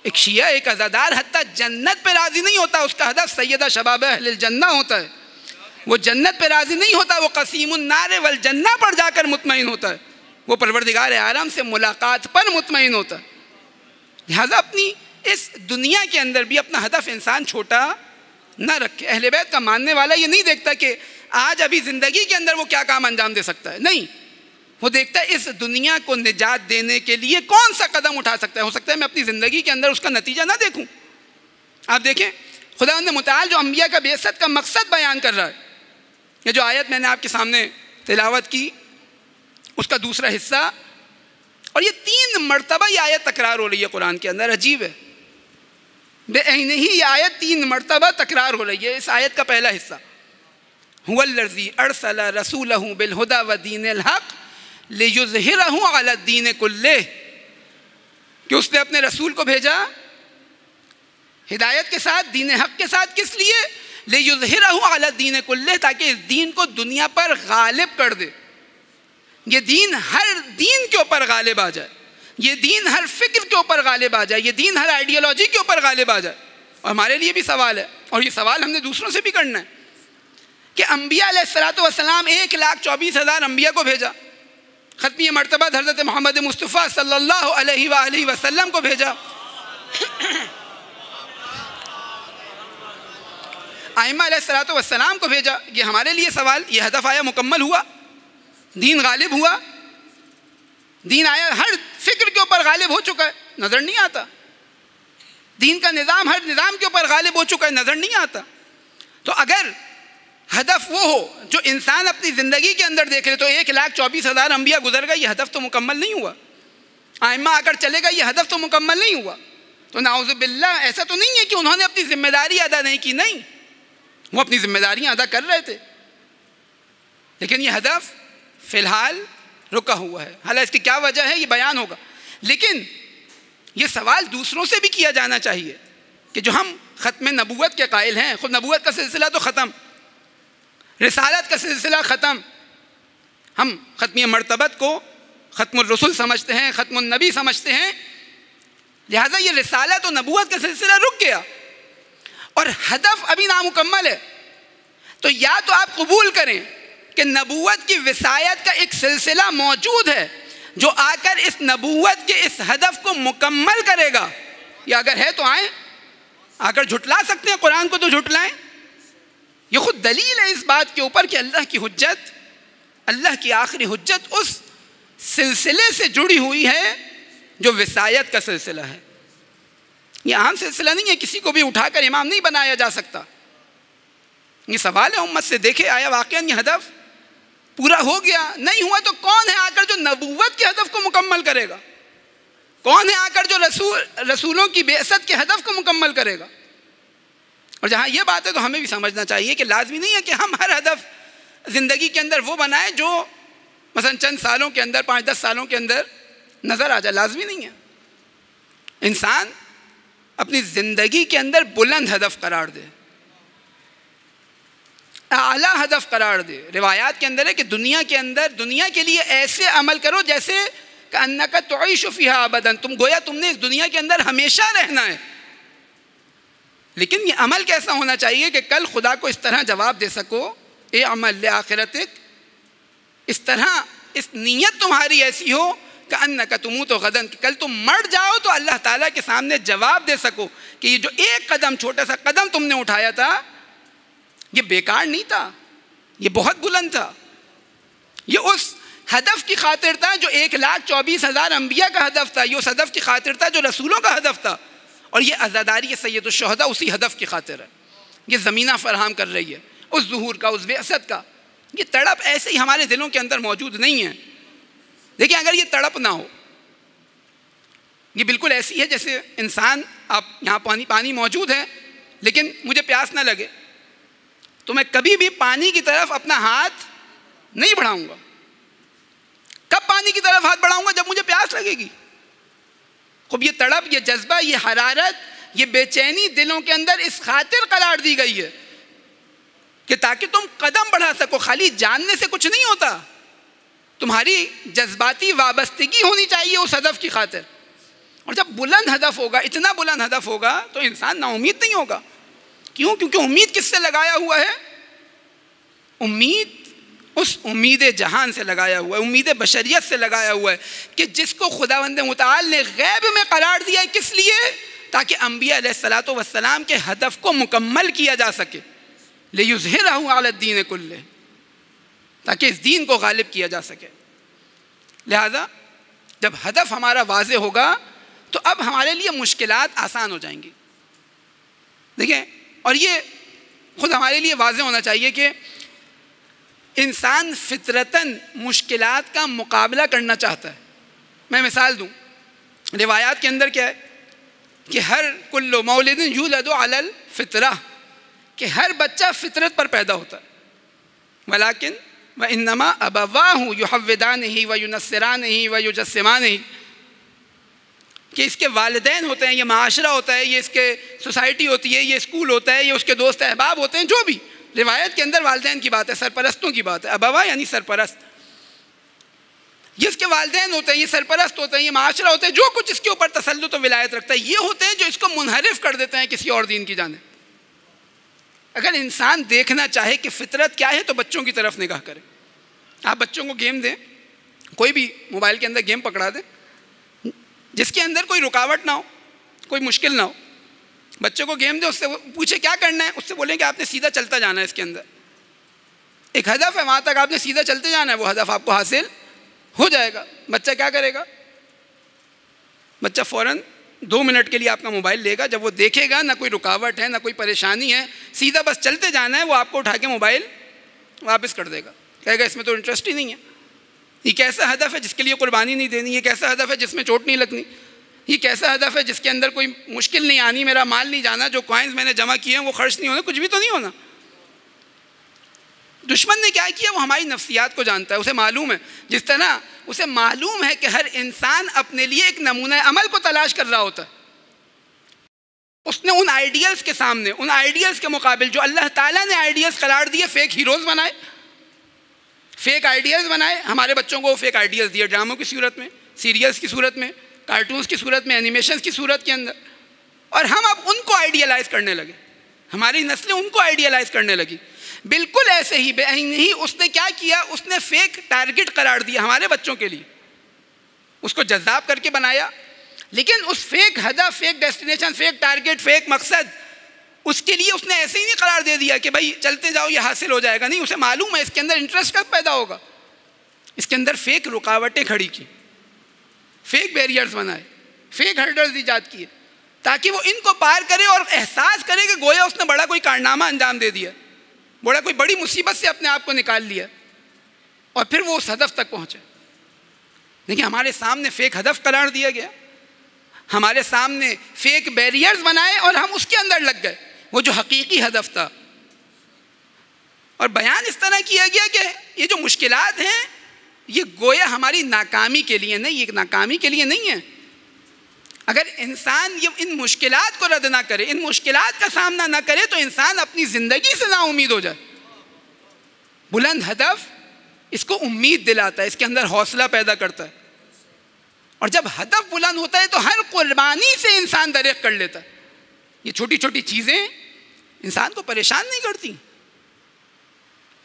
ایک شیعہ, ایک عزادار حتیٰ جنت پہ راضی نہیں ہوتا, اس کا ہدف سیدہ شباب اہل الجنہ ہوتا ہے. وہ جنت پہ راضی نہیں ہوتا, وہ قسیم النار والجنہ پر جا کر مطمئن ہوتا ہے. وہ پروردگار عالم سے ملاقات پر مطمئن ہوتا ہے۔ لہٰذا اپنی اس دنیا کے اندر بھی اپنا ہدف انسان چھوٹا نہ رکھے۔ اہل بیت کا ماننے والا یہ نہیں دیکھتا کہ آج ابھی زندگی کے اندر وہ کیا کام انجام دے سکتا ہے، نہیں، وہ دیکھتا ہے اس دنیا کو نجات دینے کے لیے کون سا قدم اٹھا سکتا ہے۔ ہو سکتا ہے میں اپنی زندگی کے اندر اس کا نتیجہ نہ دیکھوں۔ آپ دیکھیں خداوند متعال جو انبیاء کا بعثت کا مقصد بیان کر رہا ہے، یہ جو آیت میں نے آپ کے سامنے تلاوت کی اس کا دوسرا حصہ، اور یہ 3 مرتبہ یہ آیت تکرار ہو رہی ہے قرآن کے اندر، عجیب ہے، بے عین ہی یہ آیت 3 مرتبہ تکرار ہو رہی ہے۔ اس آیت کا پہلا حصہ هو الذی ارسل رسولہ بالہدی ودین الحق لیظہرہ علی الدین کلہ، کہ اس نے اپنے رسول کو بھیجا ہدایت کے ساتھ، دین حق کے ساتھ، کس لیے؟ لیظہرہ علی الدین کلہ، تاکہ اس دین کو دنیا پر غالب کر دے۔ یہ دین ہر دین کے اوپر غالب آ جائے، یہ دین ہر فکر کے اوپر غالب آ جائے، یہ دین ہر آئیڈیالوجی کے اوپر غالب آ جائے۔ اور ہمارے لیے بھی سوال ہے، اور یہ سوال ہم نے دوسروں سے بھی کرنا ہے کہ انبیاء علیہ السلام 1,24,000 انبیاء کو بھیجا، ختمی مرتبہ حضرت محمد مصطفیٰ صلی اللہ علیہ وآلہ وسلم کو بھیجا، ائمہ علیہ السلام کو بھیجا۔ یہ ہمارے لیے سوال، یہ ہدف آیا مکمل ہوا؟ دین غالب ہوا؟ دین آیا ہر فکر کے اوپر غالب ہو چکا ہے؟ نظر نہیں آتا۔ دین کا نظام ہر نظام کے اوپر غالب ہو چکا ہے؟ نظر نہیں آتا۔ تو اگر ہدف وہ ہو جو انسان اپنی زندگی کے اندر دیکھ لے تو 1,24,000 انبیاء گزر گئے، یہ ہدف تو مکمل نہیں ہوا۔ ائمہ آ کر چلے گئے، یہ ہدف تو مکمل نہیں ہوا۔ تو نعوذ باللہ ایسا تو نہیں ہے کہ انہوں نے اپنی ذمہ داری ادا نہیں کی، نہیں، وہ اپنی ذمہ داریاں ادا کر رہے تھے، لیکن یہ ہدف فی الحال رکا ہوا ہے۔ حالانکہ اس کی کیا وجہ ہے یہ بیان ہوگا، لیکن یہ سوال دوسروں سے بھی کیا جانا چاہیے کہ جو ہم ختم نبوت کے قائل ہیں، خود نبوت کا سلسلہ تو ختم، رسالت کا سلسلہ ختم، ہم ختمی مرتبت کو ختم الرسل سمجھتے ہیں، ختم النبی سمجھتے ہیں، لہٰذا یہ رسالت و نبوت کا سلسلہ رک گیا اور ہدف ابھی نامکمل ہے۔ تو یا تو آپ قبول کریں کہ نبوت کی وصایت کا ایک سلسلہ موجود ہے جو آ کر اس نبوت کے اس ہدف کو مکمل کرے گا، یا اگر ہے تو آئیں، آ کر جھٹلا سکتے ہیں قرآن کو تو جھٹلائیں۔ یہ خود دلیل ہے اس بات کے اوپر کہ اللہ کی حجت، اللہ کی آخری حجت اس سلسلے سے جڑی ہوئی ہے جو وصایت کا سلسلہ ہے۔ یہ عام سلسلہ نہیں ہے، کسی کو بھی اٹھا کر امام نہیں بنایا جا سکتا۔ یہ سوال ہے امت سے، دیکھے آیا واقعاً یہ ہدف پورا ہو گیا؟ نہیں ہوا تو کون ہے آ کر جو نبوت کے ہدف کو مکمل کرے گا؟ کون ہے آ کر جو رسولوں کی بعثت کے ہدف کو مکمل کرے گا؟ اور جہاں یہ بات ہے تو ہمیں بھی سمجھنا چاہیے کہ لازمی نہیں ہے کہ ہم ہر ہدف زندگی کے اندر وہ بنائیں جو مثلا چند سالوں کے اندر، 5-10 سالوں کے اندر نظر آ جائے، لازمی نہیں ہے۔ انسان اپنی زندگی کے اندر بلند ہدف قرار دے، اعلیٰ ہدف قرار دے۔ روایات کے اندر ہے کہ دنیا کے اندر دنیا کے لیے ایسے عمل کرو جیسے کہ انک تعیش فیہا ابدا، تم گویا تم نے اس دنیا کے اندر ہمیشہ رہنا ہے، لیکن یہ عمل کیسا ہونا چاہیے کہ کل خدا کو اس طرح جواب دے سکو، اے عمل لآخرتک، اس طرح اس نیت تمہاری ایسی ہو کہ انک تموت غدن، کہ کل تم مر جاؤ تو اللہ تعالیٰ کے سامنے جواب دے سکو کہ یہ جو ایک قدم، چھوٹا سا قدم تم نے اٹھایا تھا، یہ بیکار نہیں تھا، یہ بہت بلند تھا، یہ اس ہدف کی خاطر تھا جو 1,24,000 انبیاء کا ہدف تھا، یہ اس ہدف کی خاطر تھا جو رسولوں کا ہدف تھا، اور یہ عزاداری سید الشہداء اسی ہدف کی خاطر ہے۔ یہ زمینہ فراہم کر رہی ہے اس ظہور کا، اس بعثت کا۔ یہ تڑپ ایسے ہی ہمارے دلوں کے اندر موجود نہیں ہے۔ دیکھیں اگر یہ تڑپ نہ ہو، یہ بالکل ایسی ہے جیسے انسان، آپ یہاں پانی موجود ہے لیکن مجھے پیاس نہ لگے تو میں کبھی بھی پانی کی طرف اپنا ہاتھ نہیں بڑھاؤں گا۔ کب پانی کی طرف ہاتھ بڑھاؤں گا؟ جب مجھے پیاس لگے گی۔ خوب یہ تڑپ، یہ جذبہ، یہ حرارت، یہ بے چینی دلوں کے اندر اس خاطر قرار دی گئی ہے کہ تاکہ تم قدم بڑھا سکو۔ خالی جاننے سے کچھ نہیں ہوتا، تمہاری جذباتی وابستگی ہونی چاہیے اس ہدف کی خاطر۔ اور جب بلند ہدف ہوگا، اتنا بلند ہدف ہوگا تو انسان نا امید نہیں ہوگا۔ کیوں؟ کیونکہ امید کس سے لگایا ہوا ہے؟ امید اس امید جہان سے لگایا ہوا ہے، امید بشریت سے لگایا ہوا ہے کہ جس کو خداوند متعال نے غیب میں قرار دیا ہے. کس لیے؟ تاکہ انبیاء علیہ الصلاۃ والسلام کے ہدف کو مکمل کیا جا سکے. لِيُظْهِرَهُ عَلَى الدِّينِ كُلِّهِ، تاکہ اس دین کو غالب کیا جا سکے. لہذا جب ہدف ہمارا واضح ہوگا تو اب ہمارے لیے مشکلات آسان ہو جائیں گی. دیکھیں، اور یہ خود ہمارے لیے واضح ہونا چاہیے کہ انسان فطرتاً مشکلات کا مقابلہ کرنا چاہتا ہے. میں مثال دوں، روایات کے اندر کیا ہے کہ ہر کل مولد یولد علی الفطرہ، کہ ہر بچہ فطرت پر پیدا ہوتا ہے. ولیکن وانما ابواہ یحودانہ وینصرانہ ویجسمانہ، کہ اس کے والدین ہوتے ہیں، یہ معاشرہ ہوتا ہے، یہ اس کے سوسائٹی ہوتی ہے، یہ اسکول ہوتا ہے، یہ اس کے دوست احباب ہوتے ہیں، جو بھی روایت کے اندر والدین کی بات ہے، سرپرستوں کی بات ہے. ابوا یعنی سرپرست، یہ اس کے والدین ہوتے ہیں، یہ سرپرست ہوتے ہیں، یہ معاشرہ ہوتے ہیں، جو کچھ اس کے اوپر تسلط و ولایت رکھتا ہے. یہ ہوتے ہیں جو اس کو منحرف کر دیتے ہیں کسی اور دین کی جانب. اگر انسان دیکھنا چاہے کہ فطرت کیا ہے تو بچوں کی طرف نگاہ کرے. آپ بچوں کو گیم دیں، کوئی بھی موبائل کے اندر گیم پکڑا دیں جس کے اندر کوئی رکاوٹ نہ ہو، کوئی مشکل نہ ہو. بچوں کو گیم دیں، اس سے پوچھے کیا کرنا ہے، اس سے بولیں کہ آپ نے سیدھا چلتا جانا ہے. اس کے اندر ایک ہدف ہے، وہاں تک آپ نے سیدھا چلتے جانا ہے، وہ ہدف آپ کو حاصل ہو جائے گا. بچہ کیا کرے گا؟ بچہ فوراً 2 منٹ کے لیے آپ کا موبائل لے گا. جب وہ دیکھے گا نہ کوئی رکاوٹ ہے، نہ کوئی پریشانی ہے، سیدھا بس چلتے جانا ہے، وہ آپ کو اٹھا کے موبائل واپس کر دے گا. کہے گا اس میں تو انٹرسٹ ہی نہیں ہے. یہ کیسا ہدف ہے جس کے لیے قربانی نہیں دینی؟ یہ کیسا ہدف ہے جس میں چوٹ نہیں لگنی؟ یہ کیسا ہدف ہے جس کے اندر کوئی مشکل نہیں آنی، میرا مال نہیں جانا، جو کوائنز میں نے جمع کیے ہیں وہ خرچ نہیں ہونا، کچھ بھی تو نہیں ہونا. دشمن نے کیا کیا؟ وہ ہماری نفسیات کو جانتا ہے، اسے معلوم ہے. جس طرح اسے معلوم ہے کہ ہر انسان اپنے لیے ایک نمونہ عمل کو تلاش کر رہا ہوتا ہے. اس نے ان آئیڈیلز کے سامنے، ان آئیڈیلز کے مقابل جو اللہ تعالیٰ نے آئیڈیلز قرار دیے، فیک ہیروز بنائے، فیک آئیڈیلز بنائے. ہمارے بچوں کو فیک آئیڈیلز دیے، ڈراموں کی صورت میں، سیریلز کی صورت میں، کارٹونز کی صورت میں، اینیمیشنز کی صورت کے اندر. اور ہم اب ان کو آئیڈیلائز کرنے لگے، ہماری نسلیں ان کو آئیڈیلائز کرنے لگی. بالکل ایسے ہی بے عین ہی اس نے کیا کیا؟ اس نے فیک ٹارگٹ قرار دیا ہمارے بچوں کے لیے، اس کو جذاب کر کے بنایا. لیکن اس فیک ہدف، fake destination, fake target, fake مقصد، اس کے لیے اس نے ایسے ہی نہیں قرار دے دیا کہ بھائی چلتے جاؤ یہ حاصل ہو جائے گا. نہیں، اسے معلوم ہے اس کے اندر انٹرسٹ کب پیدا ہوگا. اس کے اندر فیک رکاوٹیں کھڑی کی، فیک بیریئرز بنائے، فیک ہرڈلز ایجاد کیے تاکہ وہ ان کو پار کرے اور احساس کرے کہ گویا اس نے بڑا کوئی کارنامہ انجام دے دیا، بڑا کوئی بڑی مصیبت سے اپنے آپ کو نکال لیا، اور پھر وہ اس ہدف تک پہنچے. دیکھیں، ہمارے سامنے فیک ہدف قرار دیا گیا، ہمارے سامنے فیک بیریئرز بنائے اور ہم اس کے اندر لگ گئے، وہ جو حقیقی ہدف تھا. اور بیان اس طرح کیا گیا کہ یہ جو مشکلات ہیں یہ گویا ہماری ناکامی کے لیے نہیں، یہ ناکامی کے لیے نہیں ہے. اگر انسان یہ ان مشکلات کو رد نہ کرے، ان مشکلات کا سامنا نہ کرے تو انسان اپنی زندگی سے نا امید ہو جائے. بلند ہدف اس کو امید دلاتا ہے، اس کے اندر حوصلہ پیدا کرتا ہے. اور جب ہدف بلند ہوتا ہے تو ہر قربانی سے انسان دریغ کر لیتا ہے. یہ چھوٹی چھوٹی چیزیں انسان کو پریشان نہیں کرتی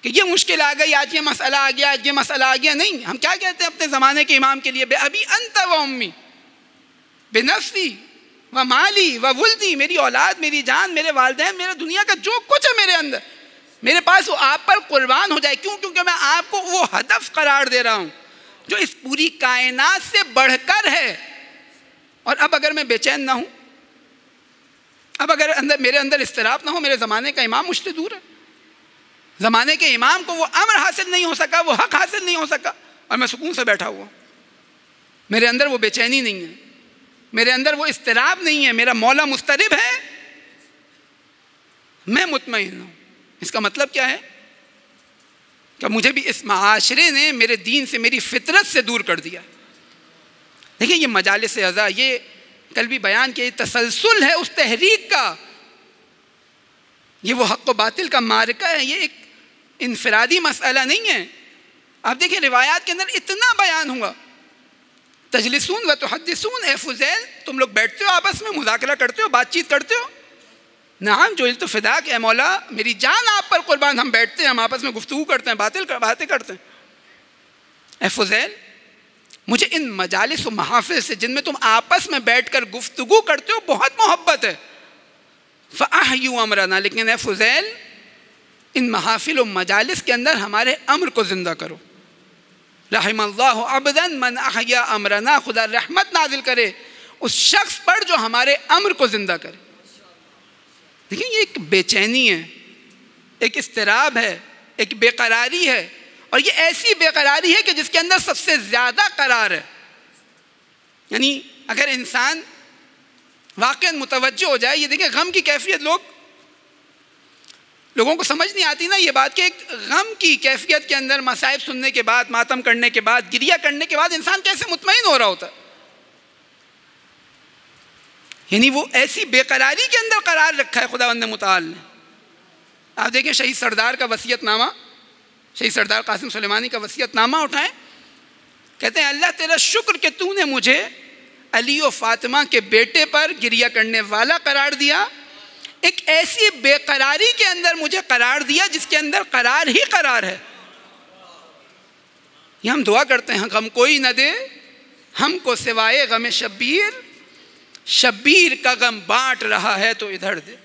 کہ یہ مشکل آ گئی، آج یہ مسئلہ آ گیا، آج یہ مسئلہ آ گیا. نہیں، ہم کیا کہتے ہیں اپنے زمانے کے امام کے لیے؟ بے ابی انت و امی بنفسی و مالی و ولدی، میری اولاد، میری جان، میرے والدین، میرے دنیا کا جو کچھ ہے میرے اندر، میرے پاس وہ آپ پر قربان ہو جائے. کیوں؟ کیونکہ میں آپ کو وہ ہدف قرار دے رہا ہوں جو اس پوری کائنات سے بڑھ کر ہے. اور اب اگر میں بے چین نہ ہوں، اب اگر میرے اندر اضطراب نہ ہو، میرے زمانے کا امام مجھ سے دور ہے، زمانے کے امام کو وہ امر حاصل نہیں ہو سکا، وہ حق حاصل نہیں ہو سکا، اور میں سکون سے بیٹھا ہوا ہوں. میرے اندر وہ بے چینی نہیں ہے، میرے اندر وہ اضطراب نہیں ہے. میرا مولا مضطرب ہے، میں مطمئن ہوں. اس کا مطلب کیا ہے؟ کہ مجھے بھی اس معاشرے نے میرے دین سے، میری فطرت سے دور کر دیا. دیکھیں، یہ مجالس عزا، یہ کل بھی بیان کیا، یہ تسلسل ہے اس تحریک کا. یہ وہ حق و باطل کا معرکہ ہے، یہ ایک انفرادی مسئلہ نہیں ہے. آپ دیکھیں روایات کے اندر اتنا بیان ہوا، تجلسون و تحدثون، اے فضیل تم لوگ بیٹھتے ہو، آپس میں مذاکرہ کرتے ہو، بات چیت کرتے ہو. نعم جو التو فدا کہ اے مولا میری جان آپ پر قربان، ہم بیٹھتے ہیں، ہم آپس میں گفتگو کرتے ہیں، باتیں کرتے ہیں. اے فضیل مجھے ان مجالس و محافل سے جن میں تم آپس میں بیٹھ کر گفتگو کرتے ہو بہت محبت ہے. فَأَحْيُوا أَمْرَنَا، لیکن اے فضیل ان محافل و مجالس کے اندر ہمارے امر کو زندہ کرو. رحم اللہ عبدا من احیا امرنا، خدا رحمت نازل کرے اس شخص پر جو ہمارے امر کو زندہ کرے. دیکھیں یہ ایک بے چینی ہے، ایک اضطراب ہے، ایک بے قراری ہے، اور یہ ایسی بے قراری ہے کہ جس کے اندر سب سے زیادہ قرار ہے. یعنی اگر انسان واقعاً متوجہ ہو جائے، یہ دیکھیں غم کی کیفیت لوگوں کو سمجھ نہیں آتی نا یہ بات کہ ایک غم کی کیفیت کے اندر مصائب سننے کے بعد، ماتم کرنے کے بعد، گریہ کرنے کے بعد انسان کیسے مطمئن ہو رہا ہوتا ہے. یعنی وہ ایسی بے قراری کے اندر قرار رکھا ہے خداوند متعال نے. آپ دیکھیں شہید سردار کا وصیت نامہ، شہید سردار قاسم سلیمانی کا وصیت نامہ اٹھائیں، کہتے ہیں اللہ تیرا شکر کہ تو نے مجھے علی و فاطمہ کے بیٹے پر گریہ کرنے والا قرار دیا، ایک ایسی بے قراری کے اندر مجھے قرار دیا جس کے اندر قرار ہی قرار ہے. یہ ہم دعا کرتے ہیں غم کوئی نہ دے ہم کو سوائے غم شبیر، شبیر کا غم بانٹ رہا ہے تو ادھر دے.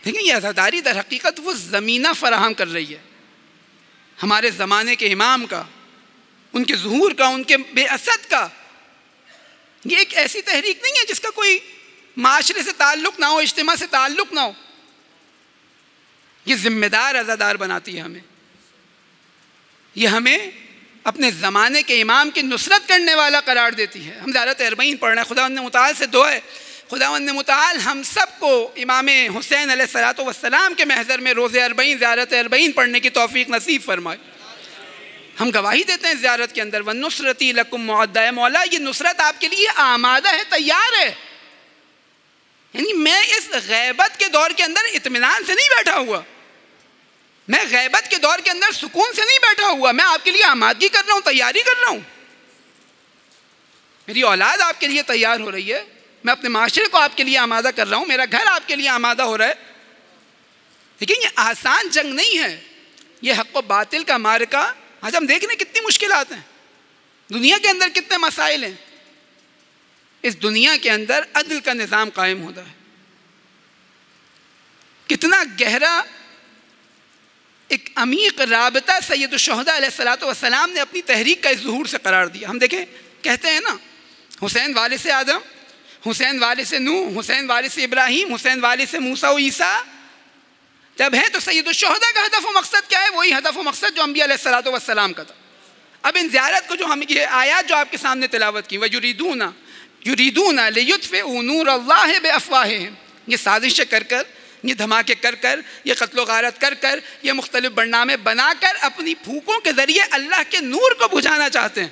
دیکھیں یہ عزاداری در حقیقت وہ زمینہ فراہم کر رہی ہے ہمارے زمانے کے امام کا، ان کے ظہور کا، ان کے بے اسد کا. یہ ایک ایسی تحریک نہیں ہے جس کا کوئی معاشرے سے تعلق نہ ہو، اجتماع سے تعلق نہ ہو. یہ ذمہ دار عزادار بناتی ہے ہمیں. یہ ہمیں اپنے زمانے کے امام کی نصرت کرنے والا قرار دیتی ہے. ہم زیارت اربعین پڑھ رہے ہیں، خداوند متعال سے دعا ہے خداوند متعال ہم سب کو امام حسین علیہ الصلوۃ والسلام کے محضر میں روزہ اربعین، زیارت اربعین پڑھنے کی توفیق نصیب فرمائے. ہم گواہی دیتے ہیں زیارت کے اندر وَالنُّصْرَةِ لَكُمْ مُعَدَّةٌ، مولا یہ نصرت آپ کے لیے آمادہ ہے، تیار ہے. یعنی میں اس غیبت کے دور کے اندر اطمینان سے نہیں بیٹھا ہوا، میں غیبت کے دور کے اندر سکون سے نہیں بیٹھا ہوا، میں آپ کے لیے آمادگی کر رہا ہوں، تیاری کر رہا ہوں. میری اولاد آپ کے لیے تیار ہو رہی ہے، میں اپنے معاشرے کو آپ کے لیے آمادہ کر رہا ہوں، میرا گھر آپ کے لیے آمادہ ہو رہا ہے. لیکن یہ آسان جنگ نہیں ہے، یہ حق و باطل کا معرکہ. آج ہم دیکھ رہے ہیں کتنی مشکلات ہیں دنیا کے اندر، کتنے مسائل ہیں. اس دنیا کے اندر عدل کا نظام قائم ہوتا ہے. کتنا گہرا ایک عمیق رابطہ سید الشہداء علیہ الصلوۃ والسلام نے اپنی تحریک کا اس ظہور سے قرار دیا. ہم دیکھیں کہتے ہیں نا حسین وارث آدم، حسین وارث نوح، حسین وارث ابراہیم، حسین وارث موسیٰ و عیسیٰ. جب ہے تو سید الشہداء کا ہدف و مقصد کیا ہے؟ وہی ہدف و مقصد جو انبیاء علیہ الصلوۃ والسلام کا تھا. اب ان زیارت کو جو ہم یہ آیات جو آپ کے سامنے تلاوت کی، یریدون لیطفئوا نور اللہ بافواہہم، یہ سازشیں کر کر، یہ دھماکے کر کر، یہ قتل و غارت کر کر، یہ مختلف برنامے بنا کر اپنی پھونکوں کے ذریعے اللہ کے نور کو بجھانا چاہتے ہیں.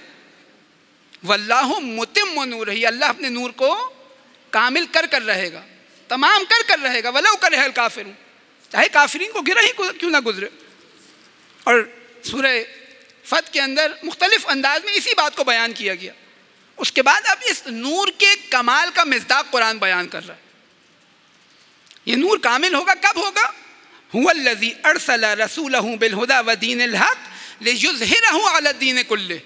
واللہ متم نورہ، اللہ اپنے نور کو کامل کر کر رہے گا، تمام کر کر رہے گا. ولو کرہ الکافرون، چاہے کافرین کو گرا ہی کیوں نہ گزرے. اور سورہ فتح کے اندر مختلف انداز میں اسی بات کو بیان کیا گیا. اس کے بعد اب اس نور کے کمال کا مصداق قرآن بیان کر رہا ہے. یہ نور کامل ہوگا کب ہوگا؟ هو الذی ارسل رسولہ بالہدی ودین الحق لیظہرہ علی الدین کلہ.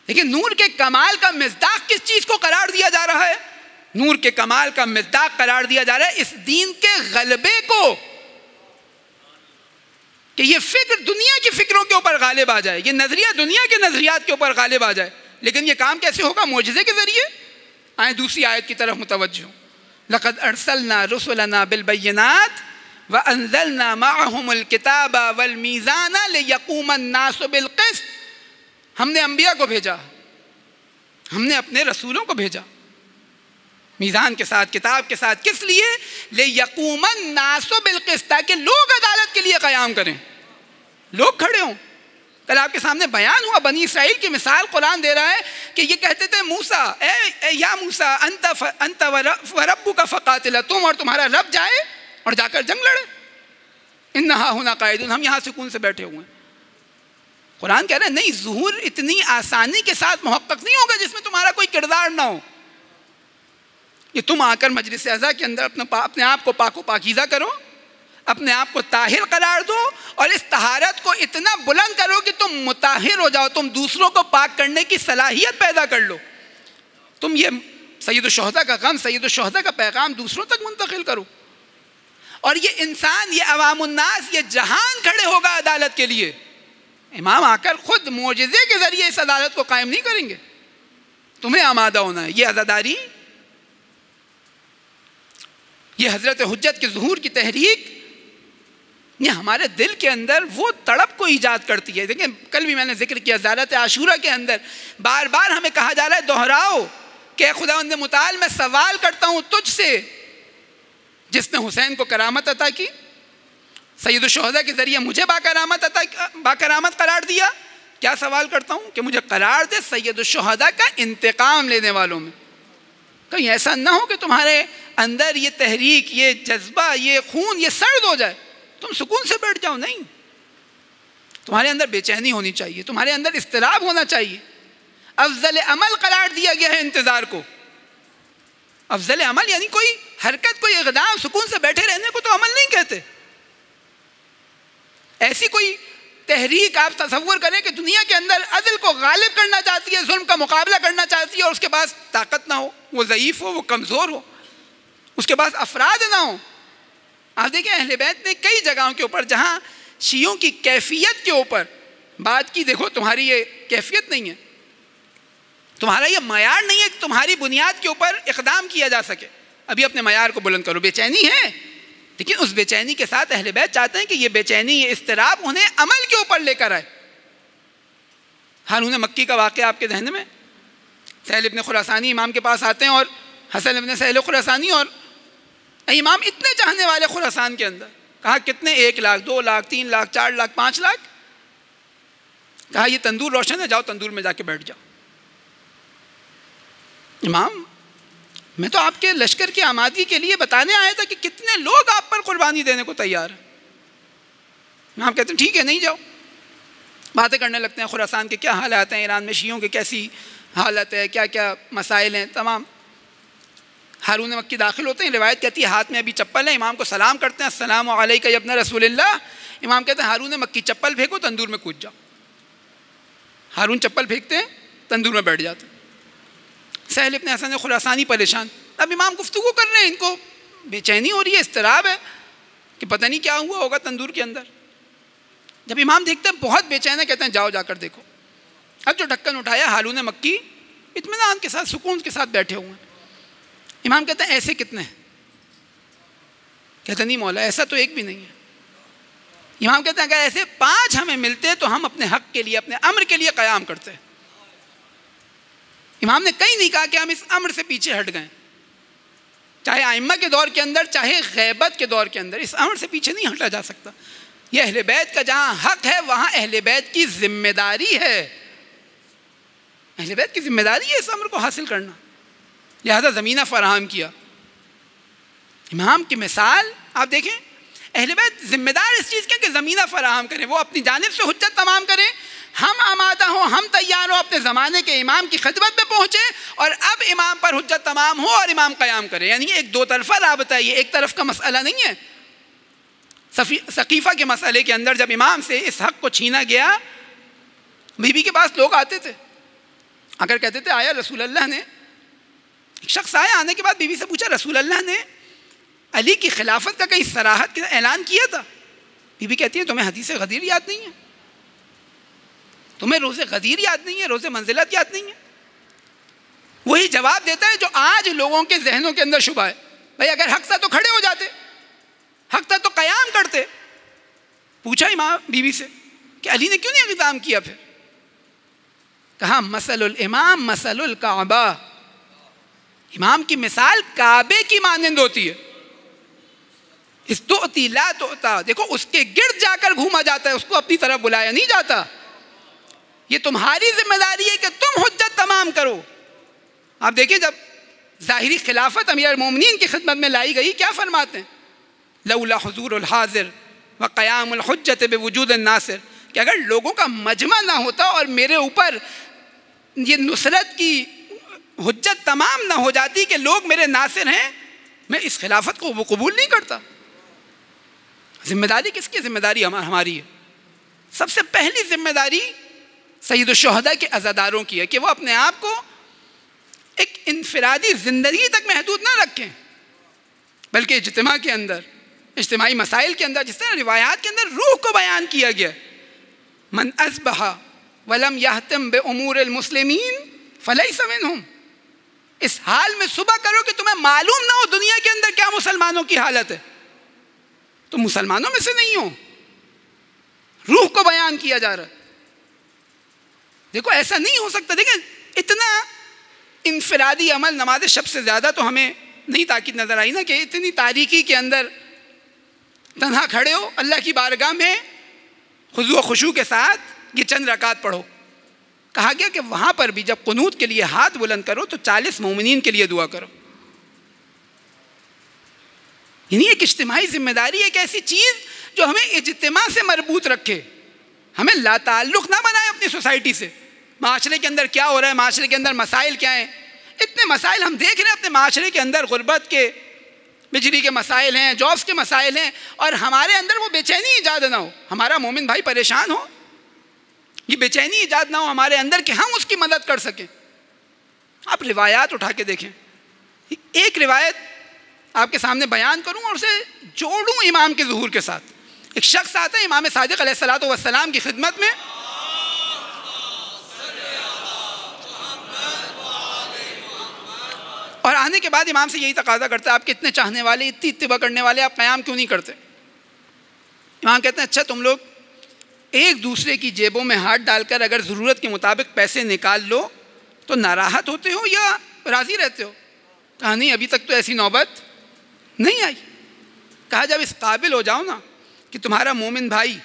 لیکن نور کے کمال کا مصداق کس چیز کو قرار دیا جا رہا ہے؟ نور کے کمال کا مصداق قرار دیا جا رہا ہے اس دین کے غلبے کو، کہ یہ فکر دنیا کی فکروں کے اوپر غالب آ جائے، یہ نظریہ دنیا کے نظریات کے اوپر غالب آ جائے. لیکن یہ کام کیسے ہوگا؟ معجزے کے ذریعے. آئیں دوسری آیت کی طرف متوجہ ہوں. لقد ارسلنا رسلنا بالبینات وانزلنا معهم الکتاب والمیزان لیقوم الناس بالقسط. ہم نے انبیاء کو بھیجا، ہم نے اپنے رسولوں کو بھیجا میزان کے ساتھ، کتاب کے ساتھ. کس لیے؟ لیقوم الناس بالقسط، تاکہ لوگ عدالت کے لیے قیام کریں، لوگ کھڑے ہوں. کل آپ کے سامنے بیان ہوا، بنی اسرائیل کی مثال قرآن دے رہا ہے کہ یہ کہتے تھے موسیٰ، اے یا موسیٰ انت وربک فقاتلا، تم اور تمہارا رب جائے اور جا کر جنگ لڑے. انہا ہنا قاعدون، ہم یہاں سکون سے بیٹھے ہوئے ہیں. قرآن کہہ رہا ہے نہیں، ظہور اتنی آسانی کے ساتھ محقق نہیں ہوگا جس میں تمہارا کوئی کردار نہ ہو. یہ تم آ کر مجلس اعضاء کے اندر اپنے آپ کو پاک و پاکیزہ کرو، اپنے آپ کو طاہر قرار دو، اور اس طہارت کو اتنا بلند کرو کہ تم مطہر ہو جاؤ، تم دوسروں کو پاک کرنے کی صلاحیت پیدا کر لو، تم یہ سید الشہداء کا غم، سید الشہداء کا پیغام دوسروں تک منتقل کرو، اور یہ انسان، یہ عوام الناس، یہ جہان کھڑے ہوگا عدالت کے لیے۔ امام آ کر خود معجزے کے ذریعے اس عدالت کو قائم نہیں کریں گے، تمہیں آمادہ ہونا ہے۔ یہ عزاداری، یہ حضرت حجت کے ظہور کی تحریک، یہ ہمارے دل کے اندر وہ تڑپ کو ایجاد کرتی ہے۔ دیکھیں کل بھی میں نے ذکر کیا، زیارت عاشورہ کے اندر بار بار ہمیں کہا جا رہا ہے دہراؤ کہ خداوند متعال میں سوال کرتا ہوں تجھ سے، جس نے حسین کو کرامت عطا کی، سید الشہداء کے ذریعے مجھے باکرامت قرار دیا، کیا سوال کرتا ہوں کہ مجھے قرار دے سید الشہداء کا انتقام لینے والوں میں۔ کہیں ایسا نہ ہو کہ تمہارے اندر یہ تحریک، یہ جذبہ، یہ خون، یہ سرد ہو جائے، تم سکون سے بیٹھ جاؤ۔ نہیں، تمہارے اندر بے چینی ہونی چاہیے، تمہارے اندر اضطراب ہونا چاہیے۔ افضل عمل قرار دیا گیا ہے انتظار کو۔ افضل عمل یعنی کوئی حرکت، کوئی اقدام، سکون سے بیٹھے رہنے کو تو عمل نہیں کہتے۔ ایسی کوئی تحریک آپ تصور کریں کہ دنیا کے اندر عدل کو غالب کرنا چاہتی ہے، ظلم کا مقابلہ کرنا چاہتی ہے، اور اس کے پاس طاقت نہ ہو، وہ ضعیف ہو، وہ کمزور ہو، اس کے پاس افراد نہ ہو۔ آپ دیکھیں اہل بیت نے کئی جگہوں کے اوپر جہاں شیعوں کی کیفیت کے اوپر بات کی، دیکھو تمہاری یہ کیفیت نہیں ہے، تمہارا یہ معیار نہیں ہے کہ تمہاری بنیاد کے اوپر اقدام کیا جا سکے، ابھی اپنے معیار کو بلند کرو۔ بے چینی ہے، لیکن اس بے چینی کے ساتھ اہل بیت چاہتے ہیں کہ یہ بے چینی، یہ اضطراب انہیں عمل کے اوپر لے کر آئے۔ ہارون مکی کا واقعہ آپ کے ذہن میں، سہل ابن خراسانی امام کے پاس آتے ہیں، اور حسن ابن سہل خراسانی، اور امام اتنے چاہنے والے خراسان کے اندر، کہا کتنے، 1 لاکھ، 2 لاکھ، 3 لاکھ، 4 لاکھ، 5 لاکھ، کہا یہ تندور روشن ہے، جاؤ تندور میں جا کے بیٹھ جاؤ۔ امام میں تو آپ کے لشکر کی آمادگی کے لیے بتانے آیا تھا کہ کتنے لوگ آپ پر قربانی دینے کو تیار ہیں۔ امام کہتے ہیں ٹھیک ہے، نہیں جاؤ۔ باتیں کرنے لگتے ہیں خراسان کے کیا حالات ہیں، ایران میں شیعوں کے کیسی حالت ہے، کیا کیا مسائل ہیں تمام۔ ہارون مکی داخل ہوتے ہیں، روایت کہتی ہے ہاتھ میں ابھی چپل ہے، امام کو سلام کرتے ہیں، السلام علیکم یا ابن رسول اللہ۔ امام کہتے ہیں ہارون مکی چپل پھینکو، تندور میں کود جاؤ۔ ہارون چپل پھینکتے ہیں، تندور میں بیٹھ جاتے ہیں۔ سہل ابن حسن خراسانی پریشان، اب امام گفتگو کر رہے ہیں، ان کو بے چینی ہو رہی ہے، اضطراب ہے کہ پتہ نہیں کیا ہوا ہوگا تندور کے اندر۔ جب امام دیکھتے ہیں بہت بے چین ہے، کہتے ہیں جاؤ جا کر دیکھو۔ اب جو ڈھکن اٹھایا، ہارون مکی اطمینان کے ساتھ، سکون کے ساتھ بیٹھے ہوئے ہیں۔ امام کہتے ہیں ایسے کتنے ہیں؟ کہتے نہیں مولا ایسا تو ایک بھی نہیں ہے۔ امام کہتے ہیں اگر ایسے 5 ہمیں ملتے تو ہم اپنے حق کے لیے، اپنے امر کے لیے قیام کرتے۔ امام نے کہیں نہیں کہا کہ ہم اس امر سے پیچھے ہٹ گئے، چاہے ائمہ کے دور کے اندر، چاہے غیبت کے دور کے اندر، اس امر سے پیچھے نہیں ہٹا جا سکتا۔ یہ اہل بیت کا جہاں حق ہے، وہاں اہل بیت کی ذمہ داری ہے، اہل بیت کی ذمہ داری ہے اس امر کو حاصل کرنا، لہذا زمینہ فراہم کیا۔ امام کی مثال آپ دیکھیں، اہل بیت ذمہ دار اس چیز کے کہ زمینہ فراہم کریں، وہ اپنی جانب سے حجت تمام کریں، ہم آمادہ ہوں، ہم تیار ہوں، اپنے زمانے کے امام کی خدمت میں پہنچے، اور اب امام پر حجت تمام ہو اور امام قیام کرے۔ یعنی ایک دو طرفہ رابطہ ہے، یہ ایک طرف کا مسئلہ نہیں ہے۔ ثقیفہ کے مسئلے کے اندر جب امام سے اس حق کو چھینا گیا، بی بی کے پاس لوگ آتے تھے، اگر کہتے تھے آیا رسول اللہ نے، ایک شخص آیا، آنے کے بعد بی بی سے پوچھا رسول اللہ نے علی کی خلافت کا کہیں صراحت کا اعلان کیا تھا؟ بی بی کہتی ہے تمہیں حدیث غدیر یاد نہیں ہے، تمہیں روز غدیر یاد نہیں ہے، روز منزلت یاد نہیں ہے۔ وہی جواب دیتا ہے جو آج لوگوں کے ذہنوں کے اندر شبہ ہے، بھائی اگر حق تھا تو کھڑے ہو جاتے، حق تھا تو قیام کرتے۔ پوچھا امام بی بی سے کہ علی نے کیوں نہیں اقدام کیا؟ پھر کہا مثل الامام مثل الکعبہ، امام کی مثال کعبے کی مانند ہوتی ہے، استؤتی لا تؤتا، دیکھو اس کے گرد جا کر گھوما جاتا ہے، اس کو اپنی طرف بلایا نہیں جاتا۔ یہ تمہاری ذمہ داری ہے کہ تم حجت تمام کرو۔ آپ دیکھیں جب ظاہری خلافت امیر المومنین کی خدمت میں لائی گئی، کیا فرماتے ہیں؟ لولا حضور الحاضر وقیام الحجت بوجود الناصر، کہ اگر لوگوں کا مجمع نہ ہوتا اور میرے اوپر یہ نصرت کی حجت تمام نہ ہو جاتی کہ لوگ میرے ناصر ہیں، میں اس خلافت کو وہ قبول نہیں کرتا۔ ذمہ داری کس کی؟ ذمہ داری ہماری ہے۔ سب سے پہلی ذمہ داری سید الشہداء کے عزاداروں کی ہے کہ وہ اپنے آپ کو ایک انفرادی زندگی تک محدود نہ رکھیں، بلکہ اجتماع کے اندر، اجتماعی مسائل کے اندر، جس طرح روایات کے اندر روح کو بیان کیا گیا، من اصبح ولم یہتم بامور المسلمین فلیس منہم، اس حال میں صبح کرو کہ تمہیں معلوم نہ ہو دنیا کے اندر کیا مسلمانوں کی حالت ہے، تم مسلمانوں میں سے نہیں ہو۔ روح کو بیان کیا جا رہا ہے۔ دیکھو ایسا نہیں ہو سکتا، دیکھیں اتنا انفرادی عمل نماز شب سے زیادہ تو ہمیں نہیں تاکید نظر آئی نا، کہ اتنی تاریکی کے اندر تنہا کھڑے ہو اللہ کی بارگاہ میں خضوع و خشوع کے ساتھ یہ چند رکعات پڑھو۔ کہا گیا کہ وہاں پر بھی جب قنوت کے لیے ہاتھ بلند کرو تو 40 مومنین کے لیے دعا کرو۔ یعنی ایک اجتماعی ذمہ داری ایک ایسی چیز جو ہمیں اجتماع سے مربوط رکھے، ہمیں لا تعلق نہ بنائے اپنی سوسائٹی سے۔ معاشرے کے اندر کیا ہو رہا ہے، معاشرے کے اندر مسائل کیا ہیں، اتنے مسائل ہم دیکھ رہے ہیں اپنے معاشرے کے اندر، غربت کے، بجلی کے مسائل ہیں، جابس کے مسائل ہیں، اور ہمارے اندر وہ بے چینی ایجاد نہ ہو، ہمارا مومن بھائی پریشان ہو، یہ بے چینی ایجاد نہ ہو ہمارے اندر کہ ہم اس کی مدد کر سکیں۔ آپ روایات اٹھا کے دیکھیں، ایک روایت آپ کے سامنے بیان کروں اور اسے جوڑوں امام کے ظہور کے ساتھ۔ ایک شخص آتا ہے امام صادق علیہ الصلوۃ والسلام کی خدمت میں، اور آنے کے بعد امام سے یہی تقاضا کرتا ہے، آپ کے اتنے چاہنے والے، اتنی اتباع کرنے والے، آپ قیام کیوں نہیں کرتے؟ امام کہتے ہیں اچھا تم لوگ ایک دوسرے کی جیبوں میں ہاتھ ڈال کر اگر ضرورت کے مطابق پیسے نکال لو تو ناراحت ہوتے ہو یا راضی رہتے ہو؟ کہا نہیں ابھی تک تو ایسی نوبت نہیں آئی۔ کہا جب اس قابل ہو جاؤ نا کہ تمہارا مومن بھائی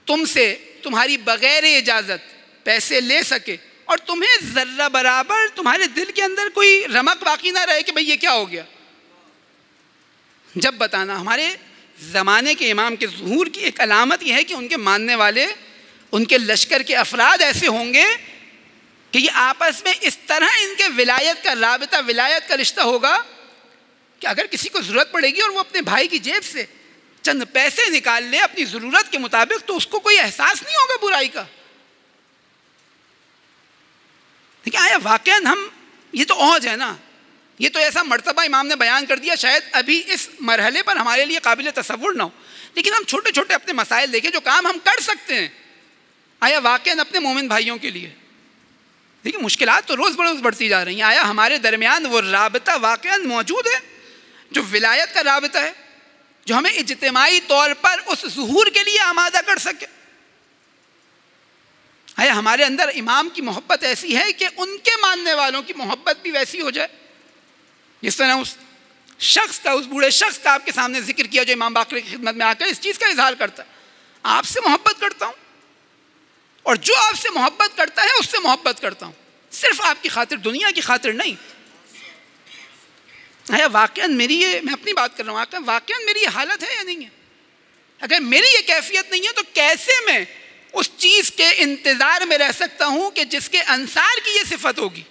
تم سے تمہاری بغیر اجازت پیسے لے سکے اور تمہیں ذرہ برابر تمہارے دل کے اندر کوئی رمق باقی نہ رہے کہ بھئی یہ کیا ہو گیا، جب بتانا۔ ہمارے زمانے کے امام کے ظہور کی ایک علامت یہ ہے کہ ان کے ماننے والے، ان کے لشکر کے افراد ایسے ہوں گے کہ یہ آپس میں اس طرح ان کے ولایت کا رابطہ، ولایت کا رشتہ ہوگا کہ اگر کسی کو ضرورت پڑے گی اور وہ اپنے بھائی کی جیب سے چند پیسے نکال لے اپنی ضرورت کے مطابق تو اس کو کوئی احساس نہیں ہوگا برائی کا۔ دیکھیں آیا واقعاً ہم، یہ تو اوج ہے نا، یہ تو ایسا مرتبہ امام نے بیان کر دیا شاید ابھی اس مرحلے پر ہمارے لیے قابل تصور نہ ہو، لیکن ہم چھوٹے چھوٹے اپنے مسائل دیکھیں جو کام ہم کر سکتے ہیں، آیا واقعاً اپنے مومن بھائیوں کے لیے۔ دیکھیں مشکلات تو روز بروز بڑھتی جا رہی ہیں، آیا ہمارے درمیان وہ رابطہ واقعاً موجود ہے جو ولایت کا رابطہ ہے، جو ہمیں اجتماعی طور پر اس ظہور کے لیے آمادہ کر سکے؟ آیا ہمارے اندر امام کی محبت ایسی ہے کہ ان کے ماننے والوں کی محبت بھی ویسی ہو جائے؟ جس طرح اس شخص کا، اس بوڑھے شخص کا آپ کے سامنے ذکر کیا جو امام باقر کی خدمت میں آ کر اس چیز کا اظہار کرتا ہے، آپ سے محبت کرتا ہوں اور جو آپ سے محبت کرتا ہے اس سے محبت کرتا ہوں، صرف آپ کی خاطر، دنیا کی خاطر نہیں۔ آیا واقعاً میری یہ، میں اپنی بات کر رہا ہوں، واقعاً میری یہ حالت ہے یا نہیں ہے؟ اگر میری یہ کیفیت نہیں ہے تو کیسے میں اس چیز کے انتظار میں رہ سکتا ہوں کہ جس کے انصار کی یہ صفت ہوگی،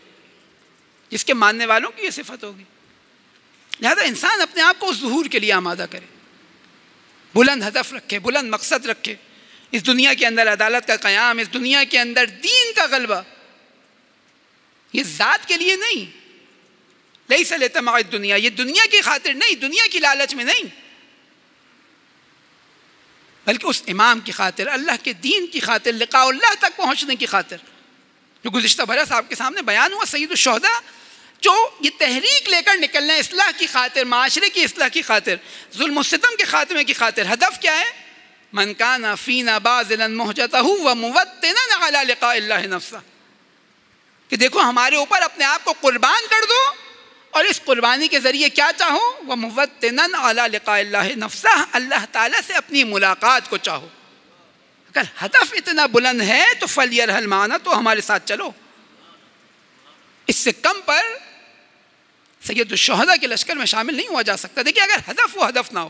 جس کے ماننے والوں کی یہ صفت ہوگی؟ لہذا انسان اپنے آپ کو اس ظہور کے لیے آمادہ کرے، بلند ہدف رکھے، بلند مقصد رکھے، اس دنیا کے اندر عدالت کا قیام، اس دنیا کے اندر دین کا غلبہ، یہ ذات کے لیے نہیں، لیس لطمع الدنیا، یہ دنیا کی خاطر نہیں، دنیا کی لالچ میں نہیں، بلکہ اس امام کی خاطر، اللہ کے دین کی خاطر، لقاء اللہ تک پہنچنے کی خاطر، جو گزشتہ برس آپ کے سامنے بیان ہوا سید الشہداء جو یہ تحریک لے کر نکلنا ہے اصلاح کی خاطر، معاشرے کی اصلاح کی خاطر، ظلم و ستم کے خاتمے کی خاطر۔ ہدف کیا ہے؟ من کان فینا باذلا مہجتہ وموطنا علی لقاء اللہ نفسہ، کہ دیکھو ہمارے اوپر اپنے آپ کو قربان کر دو اور اس قربانی کے ذریعے کیا چاہو؟ وموطنا علی لقاء اللہ نفسہ، اللہ تعالیٰ سے اپنی ملاقات کو چاہو۔ اگر ہدف اتنا بلند ہے تو فلیرحل معنا، تو ہمارے ساتھ چلو۔ اس سے کم پر سید الشہداء کے لشکر میں شامل نہیں ہوا جا سکتا۔ دیکھیں اگر ہدف وہ ہدف نہ ہو،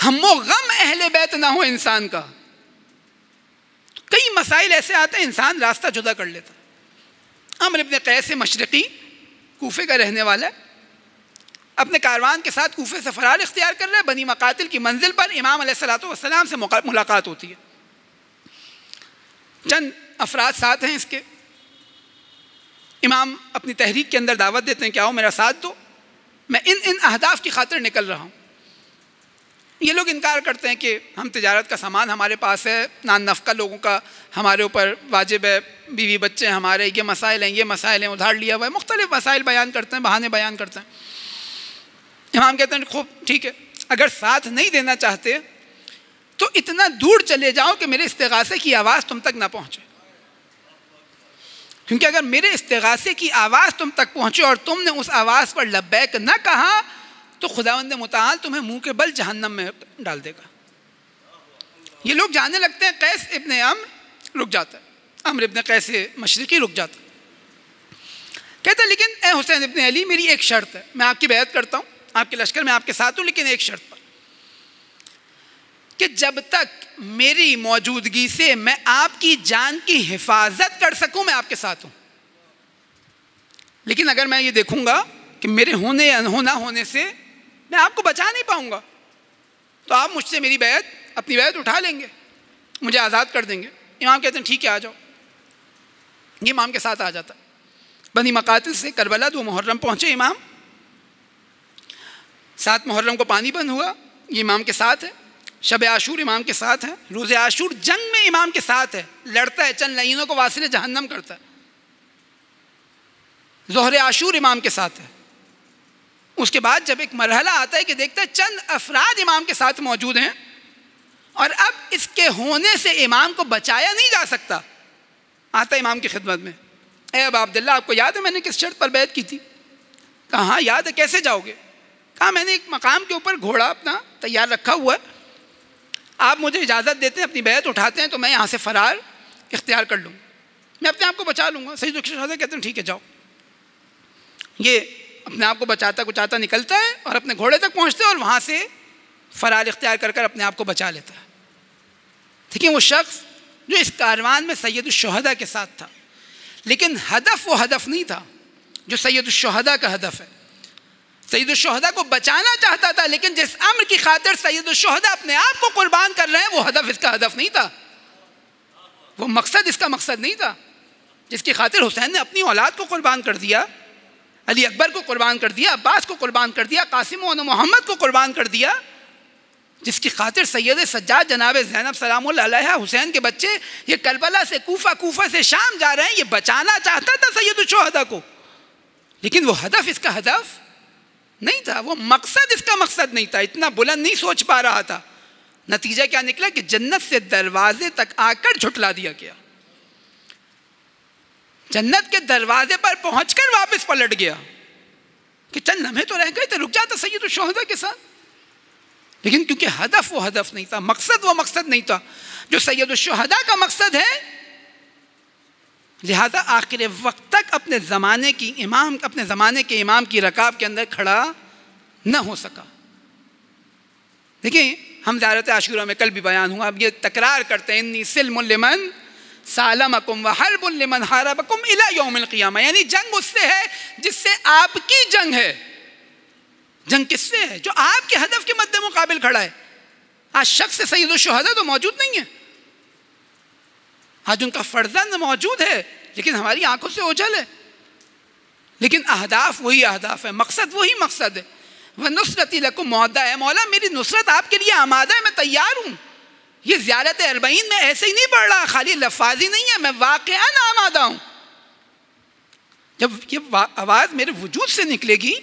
ہم و غم اہل بیت نہ ہو انسان کا، تو کئی مسائل ایسے آتے ہیں انسان راستہ جدا کر لیتا۔ عمرو بن قیس مشرقی کوفے کا رہنے والا ہے، اپنے کاروان کے ساتھ کوفے سے فرار اختیار کر رہا ہے. بنی مقاتل کی منزل پر امام علیہ الصلوۃ والسلام سے ملاقات ہوتی ہے. چند افراد ساتھ ہیں اس کے. امام اپنی تحریک کے اندر دعوت دیتے ہیں کہ آؤ میرا ساتھ دو، میں ان اہداف کی خاطر نکل رہا ہوں. یہ لوگ انکار کرتے ہیں کہ ہم تجارت کا سامان ہمارے پاس ہے، نان نفقہ لوگوں کا ہمارے اوپر واجب ہے، بیوی بچے ہمارے، یہ مسائل ہیں، یہ مسائل ہیں، ادھار لیا ہوا ہے. مختلف مسائل بیان کرتے ہیں، بہانے بیان کرتے ہیں. امام کہتے ہیں خوب ٹھیک ہے، اگر ساتھ نہیں دینا چاہتے تو اتنا دور چلے جاؤ کہ میرے استغاثے کی آواز تم تک نہ پہنچے. کیونکہ اگر میرے استغاثے کی آواز تم تک پہنچے اور تم نے اس آواز پر لبیک نہ کہا تو خداوند متعال تمہیں منہ کے بل جہنم میں ڈال دے گا. یہ لوگ جانے لگتے ہیں. قیس ابن عمرو رک جاتا ہے، عمرو ابن قیس مشرقی رک جاتا ہے. کہتا ہے لیکن اے حسین ابن علی، میری ایک شرط ہے، میں آپ کی بیعت کرتا ہوں، آپ کے لشکر میں آپ کے ساتھ ہوں، لیکن ایک شرط پر، کہ جب تک میری موجودگی سے میں آپ کی جان کی حفاظت کر سکوں میں آپ کے ساتھ ہوں. لیکن اگر میں یہ دیکھوں گا کہ میرے ہونے یا نہ ہونے سے میں آپ کو بچا نہیں پاؤں گا تو آپ مجھ سے میری بیعت، اپنی بیعت اٹھا لیں گے، مجھے آزاد کر دیں گے. امام کہتے ہیں ٹھیک ہے آ جاؤ. یہ امام کے ساتھ آ جاتا. بنی مقاتل سے کربلا 2 محرم پہنچے امام. 7 محرم کو پانی بند ہوا، یہ امام کے ساتھ ہے. شب عاشور امام کے ساتھ ہے. روز عاشور جنگ میں امام کے ساتھ ہے، لڑتا ہے، چند لعینوں کو واصل جہنم کرتا ہے. ظہر عاشور امام کے ساتھ ہے. اس کے بعد جب ایک مرحلہ آتا ہے کہ دیکھتا ہے چند افراد امام کے ساتھ موجود ہیں اور اب اس کے ہونے سے امام کو بچایا نہیں جا سکتا، آتا ہے امام کی خدمت میں. اے ابا عبداللہ، آپ کو یاد ہے میں نے کس شرط پر بیعت کی تھی؟ کہا ہاں یاد ہے. کیسے جاؤ گے؟ کہا میں نے ایک مقام کے اوپر گھوڑا اپنا تیار رکھا ہوا ہے، آپ مجھے اجازت دیتے ہیں، اپنی بیعت اٹھاتے ہیں تو میں یہاں سے فرار اختیار کر لوں، میں اپنے آپ کو بچا لوں گا. سید الشہداء کہتے ہیں ٹھیک ہے جاؤ. یہ اپنے آپ کو بچاتا کچاتا نکلتا ہے اور اپنے گھوڑے تک پہنچتا ہے اور وہاں سے فرار اختیار کر کر اپنے آپ کو بچا لیتا ہے. ٹھیک ہے، وہ شخص جو اس کاروان میں سید الشہداء کے ساتھ تھا، لیکن ہدف وہ ہدف نہیں تھا جو سید الشہداء کا ہدف ہے. سید الشہداء کو بچانا چاہتا تھا، لیکن جس امر کی خاطر سید الشہداء اپنے آپ کو قربان کر رہے ہیں وہ ہدف اس کا ہدف نہیں تھا، وہ مقصد اس کا مقصد نہیں تھا. جس کی خاطر حسین نے اپنی اولاد کو قربان کر دیا، علی اکبر کو قربان کر دیا، عباس کو قربان کر دیا، قاسم و محمد کو قربان کر دیا، جس کی خاطر سید سجاد جناب زینب سلام اللہ علیہا حسین کے بچے یہ کربلا سے کوفہ، کوفہ سے شام جا رہے ہیں، یہ بچانا چاہتا تھا سید الشہداء کو، لیکن وہ ہدف اس کا ہدف نہیں تھا، وہ مقصد اس کا مقصد نہیں تھا، اتنا بلند نہیں سوچ پا رہا تھا. نتیجہ کیا نکلا کہ جنت سے دروازے تک آ کر جھٹلا دیا گیا، جنت کے دروازے پر پہنچ کر واپس پلٹ گیا کہ چند لمحے تو رہ گئے تھے، رک جاتا سید الشہداء کے ساتھ. لیکن کیونکہ ہدف وہ ہدف نہیں تھا، مقصد وہ مقصد نہیں تھا جو سید الشہداء کا مقصد ہے، لہذا آخر وقت تک اپنے زمانے کے امام کی رکاب کے اندر کھڑا نہ ہو سکا. دیکھیں ہم زیارت عاشورہ میں کل بھی بیان ہوا، اب یہ تکرار کرتے ہیں انی سلم لمن سالمکم وحرب لمن حاربکم الی یوم القیامہ، یعنی جنگ اس سے ہے جس سے آپ کی جنگ ہے. جنگ کس سے ہے؟ جو آپ کے ہدف کے مد مقابل کھڑا ہے. آج شخص سید الشہداء تو موجود نہیں ہے، آج ان کا فرزند موجود ہے لیکن ہماری آنکھوں سے اوجھل ہے، لیکن اہداف وہی اہداف ہے، مقصد وہی مقصد ہے. وَنُصْرَتِي لَكُمْ مُعَدَّةٌ، اے مولا میری نصرت آپ کے لیے آمادہ ہے، میں تیار ہوں. یہ زیارت اربعین میں ایسے ہی نہیں پڑھ رہا، خالی لفاظی نہیں ہے، میں واقعاً آمادہ ہوں. جب یہ آواز میرے وجود سے نکلے گی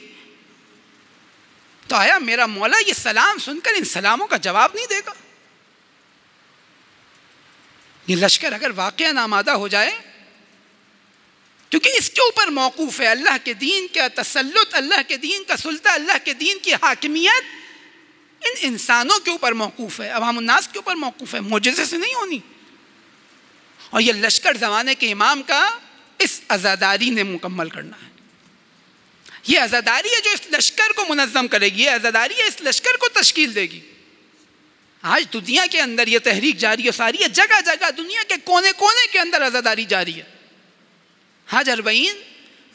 تو آیا میرا مولا یہ سلام سن کر ان سلاموں کا جواب نہیں دے گا؟ یہ لشکر اگر واقعاً آمادہ ہو جائے، کیونکہ اس کے اوپر موقوف ہے اللہ کے دین کا تسلط، اللہ کے دین کا سلطہ، اللہ کے دین کی حاکمیت ان انسانوں کے اوپر موقوف ہے، عوام الناس کے اوپر موقوف ہے، معجزے سے نہیں ہونی. اور یہ لشکر زمانے کے امام کا اس عزاداری نے مکمل کرنا ہے. یہ عزاداری ہے جو اس لشکر کو منظم کرے گی، یہ عزاداری ہے اس لشکر کو تشکیل دے گی. آج دنیا کے اندر یہ تحریک جاری ہے، ساری ہے، جگہ جگہ دنیا کے کونے کونے کے اندر عزاداری جاری ہے. حج 40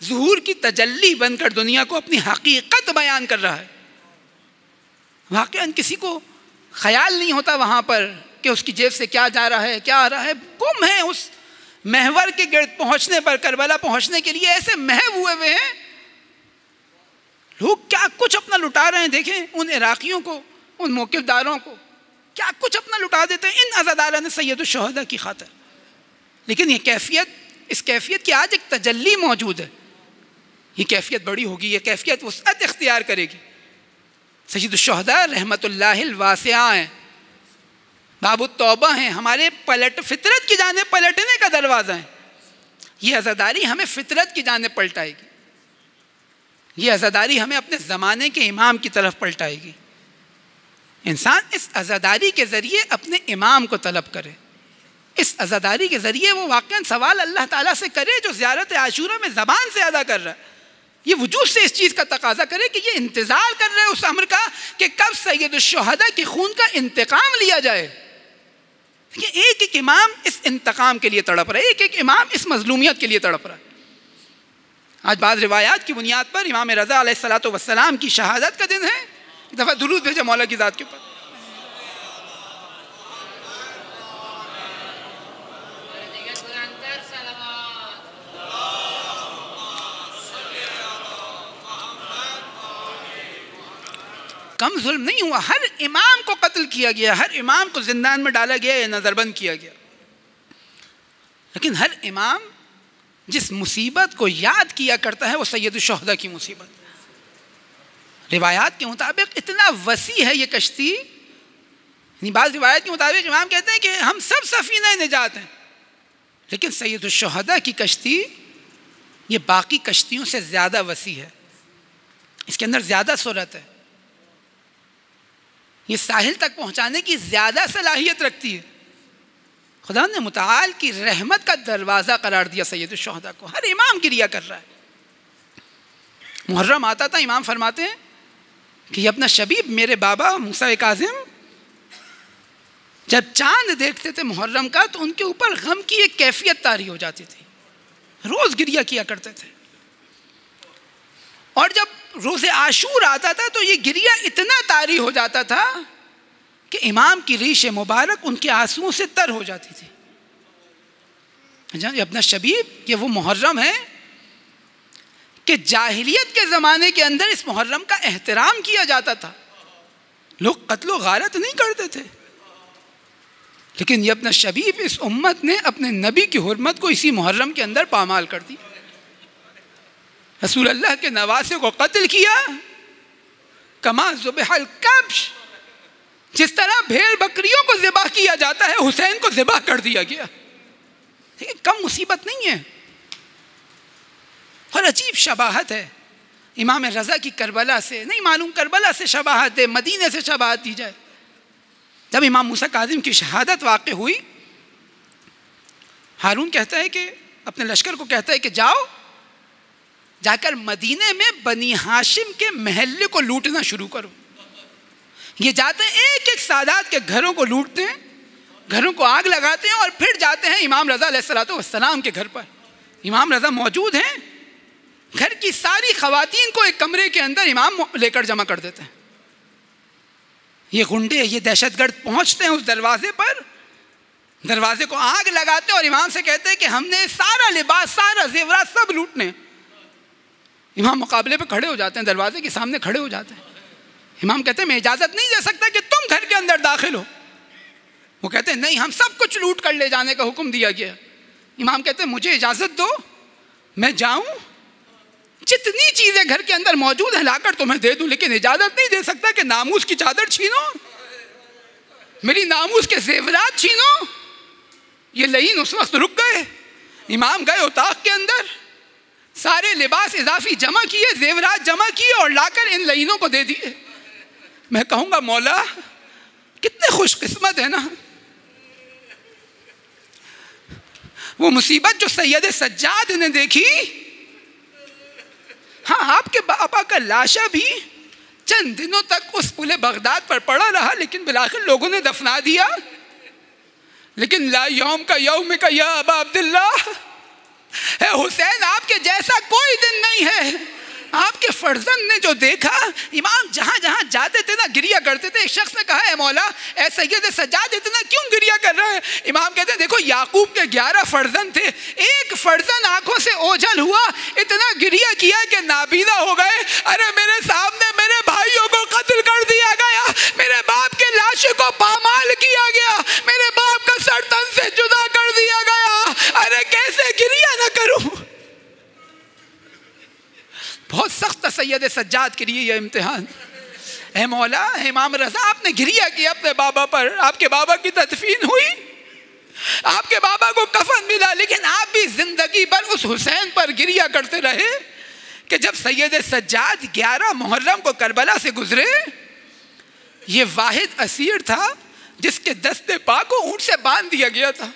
ظہور کی تجلی بن کر دنیا کو اپنی حقیقت بیان کر رہا ہے. واقعاً کسی کو خیال نہیں ہوتا وہاں پر کہ اس کی جیب سے کیا جا رہا ہے کیا آ رہا ہے. گم ہے اس محور کے گرد پہنچنے پر. کربلا پہنچنے کے لیے ایسے محو ہوئے ہیں لوگ, کیا کچھ اپنا لٹا رہے ہیں. دیکھیں ان عراقیوں کو, ان موقف داروں کو, کیا کچھ اپنا لٹا دیتے ہیں ان عزادارہ نے سید الشہداء کی خاطر. لیکن یہ کیفیت, اس کیفیت کی آج ایک تجلی موجود ہے. یہ کیفیت بڑی ہوگی, یہ کیفیت وسعت اختیار کرے گی. سید الشہداء رحمت اللہ الواسعہ ہیں, باب التوبہ ہیں, ہمارے فطرت کی جانب پلٹنے کا دروازہ ہیں. یہ عزاداری ہمیں فطرت کی جانب پلٹائے گی. یہ عزاداری ہمیں اپنے زمانے کے امام کی طرف پلٹائے گی. انسان اس عزاداری کے ذریعے اپنے امام کو طلب کرے. اس عزاداری کے ذریعے وہ واقعاً سوال اللہ تعالیٰ سے کرے جو زیارت عاشورہ میں زبان سے ادا کر رہا ہے. یہ وجود سے اس چیز کا تقاضا کرے کہ یہ انتظار کر رہے اس امر کا کہ کب سید الشہداء کے خون کا انتقام لیا جائے. ایک ایک امام اس انتقام کے لیے تڑپ رہا ہے, ایک ایک امام اس مظلومیت کے لیے تڑپ رہا ہے. آج بعض روایات کی بنیاد پر امام رضا علیہ الصلوۃ والسلام کی شہادت کا دن ہے. ایک دفعہ درود بھیجے مولا کی ذات کے اوپر. کم ظلم نہیں ہوا, ہر امام کو قتل کیا گیا, ہر امام کو زندان میں ڈالا گیا یا نظر بند کیا گیا. لیکن ہر امام جس مصیبت کو یاد کیا کرتا ہے وہ سید الشہداء کی مصیبت. روایات کے مطابق اتنا وسیع ہے یہ کشتی, یعنی بعض روایات کے مطابق امام کہتے ہیں کہ ہم سب سفینہ نجات ہیں, لیکن سید الشہداء کی کشتی یہ باقی کشتیوں سے زیادہ وسیع ہے. اس کے اندر زیادہ سرعت ہے, یہ ساحل تک پہنچانے کی زیادہ صلاحیت رکھتی ہے. خدا نے متعال کی رحمت کا دروازہ قرار دیا سید الشہداء کو. ہر امام گریہ کر رہا ہے. محرم آتا تھا, امام فرماتے ہیں کہ یہ اپنا شبیب میرے بابا موسیٰ کاظم جب چاند دیکھتے تھے محرم کا تو ان کے اوپر غم کی ایک کیفیت طاری ہو جاتی تھی, روز گریہ کیا کرتے تھے. اور جب روز عاشور آتا تھا تو یہ گریہ اتنا طاری ہو جاتا تھا کہ امام کی ریش مبارک ان کے آنسوؤں سے تر ہو جاتی تھی. اپنا شبیب یہ وہ محرم ہے کہ جاہلیت کے زمانے کے اندر اس محرم کا احترام کیا جاتا تھا. لوگ قتل و غارت نہیں کرتے تھے, لیکن یہ اپنا شبیب اس امت نے اپنے نبی کی حرمت کو اسی محرم کے اندر پامال کر دی. رسول اللہ کے نواسے کو قتل کیا, کما ذبح الکبش, جس طرح بھیڑ بکریوں کو ذبح کیا جاتا ہے حسین کو ذبح کر دیا گیا. کم مصیبت نہیں ہے اور عجیب شباہت ہے امام رضا کی کربلا سے. نہیں معلوم کربلا سے شباہت ہے, مدینے سے شباہت دی جائے. جب امام موسیٰ کاظم کی شہادت واقع ہوئی, ہارون کہتا ہے کہ اپنے لشکر کو کہتا ہے کہ جاؤ, جا کر مدینے میں بنی ہاشم کے محلے کو لوٹنا شروع کرو. یہ جاتے ہیں ایک ایک سادات کے گھروں کو لوٹتے ہیں, گھروں کو آگ لگاتے ہیں اور پھر جاتے ہیں امام رضا علیہ الصلوۃ والسلام کے گھر پر. امام رضا موجود ہیں, گھر کی ساری خواتین کو ایک کمرے کے اندر امام لے کر جمع کر دیتے ہیں. یہ گنڈے, یہ دہشت گرد پہنچتے ہیں اس دروازے پر, دروازے کو آگ لگاتے ہیں اور امام سے کہتے ہیں کہ ہم نے سارا لباس, سارا زیورات سب لوٹنے. امام مقابلے پہ کھڑے ہو جاتے ہیں, دروازے کے سامنے کھڑے ہو جاتے ہیں. امام کہتے ہیں میں اجازت نہیں دے سکتا کہ تم گھر کے اندر داخل ہو. وہ کہتے ہیں نہیں, ہم سب کچھ لوٹ کر لے جانے کا حکم دیا گیا. امام کہتے ہیں مجھے اجازت دو, میں جاؤں, جتنی چیزیں گھر کے اندر موجود ہیں لا کر تمہیں دے دوں, لیکن اجازت نہیں دے سکتا کہ ناموس کی چادر چھینو, میری ناموس کے زیورات چھینو. یہ لعین اس وقت رک گئے. امام گئے اتاق کے اندر, سارے لباس اضافی جمع کیے, زیورات جمع کیے اور لا کر ان لعینوں کو دے دیے. میں کہوں گا مولا کتنے خوش قسمت ہے نا. وہ مصیبت جو سید سجاد نے دیکھی, ہاں آپ کے بابا کا لاشا بھی چند دنوں تک اس پل بغداد پر پڑا رہا, لیکن بالآخر لوگوں نے دفنا دیا. لیکن لا یوم کا یوم کا یا ابا عبداللہ, اے حسین آپ کے جیسا کوئی دن نہیں ہے. آپ کے فرزند نے جو دیکھا، امام جہاں جہاں جاتے تھے نا گریا کرتے تھے. ایک شخص نے کہا اے مولا اے سید سجاد اتنا کیوں گریا کر رہے ہیں؟ امام کہتے ہیں دیکھو یعقوب کے 11 فرزند تھے، ایک فرزند آنکھوں سے اوجھل ہوا، اتنا گریا کیا کہ نابینا ہو گئے. ارے میرے سامنے میرے بھائیوں کو قتل کر دیا گیا، میرے باپ کے لاشوں کو پامال کیا گیا، میرے باپ کا سر تن سے جدا کر دیا گیا. ارے کیسے گریا نہ کروں؟ بہت سخت تھا سید سجاد کے لیے یہ امتحان. اے مولا امام رضا آپ نے گریا کیا اپنے بابا پر، آپ کے بابا کی تدفین ہوئی، آپ کے بابا کو کفن ملا، لیکن آپ بھی زندگی بھر اس حسین پر گریا کرتے رہے کہ جب سید سجاد 11 محرم کو کربلا سے گزرے، یہ واحد اسیر تھا جس کے دست پا کو اونٹ سے باندھ دیا گیا تھا.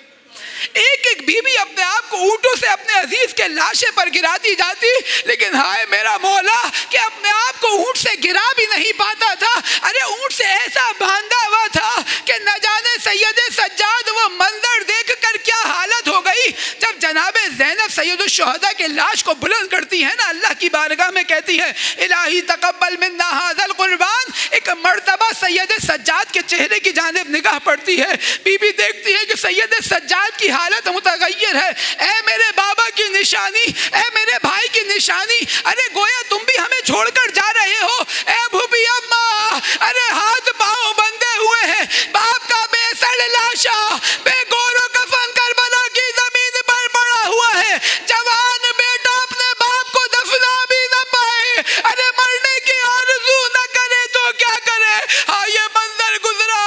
ایک ایک بیوی اپنے آپ کو اونٹوں سے اپنے عزیز کے لاشے پر گراتی جاتی، لیکن ہائے میرا مولا کہ اپنے آپ کو اونٹ سے گرا بھی نہیں پاتا تھا. ارے اونٹ سے ایسا باندھا ہوا تھا کہ نہ جانے سید سجاد وہ منظر دیکھ کر کیا حالت ہو گئی. جب جناب زینب سید الشہداء کے لاش کو بلند کرتی ہے نا، اللہ کی بارگاہ میں کہتی ہے الہی تقبل منا ھذا القربان، ایک مرتبہ سید سجاد کے چہرے کی جانب نگاہ پڑتی ہے، بی بی دیکھتی ہے کہ سید سجاد کی حالت متغیر ہے. اے میرے بابا کی نشانی، اے میرے بھائی کی نشانی، ارے گویا تم بھی ہمیں چھوڑ کر جا رہے ہو. اے بھوپی اماں، ارے ہاتھ پاؤں بندھے ہوئے ہیں، باپ کا بے سڑ لاشا بے گور و کفن کربلا کی زمین پر پڑا ہوا ہے. جوان بیٹا اپنے باپ کو دفنا بھی نہ پائے، ارے مرنے کی آرزو نہ کرے تو کیا کرے. ہاں یہ منظر گزرا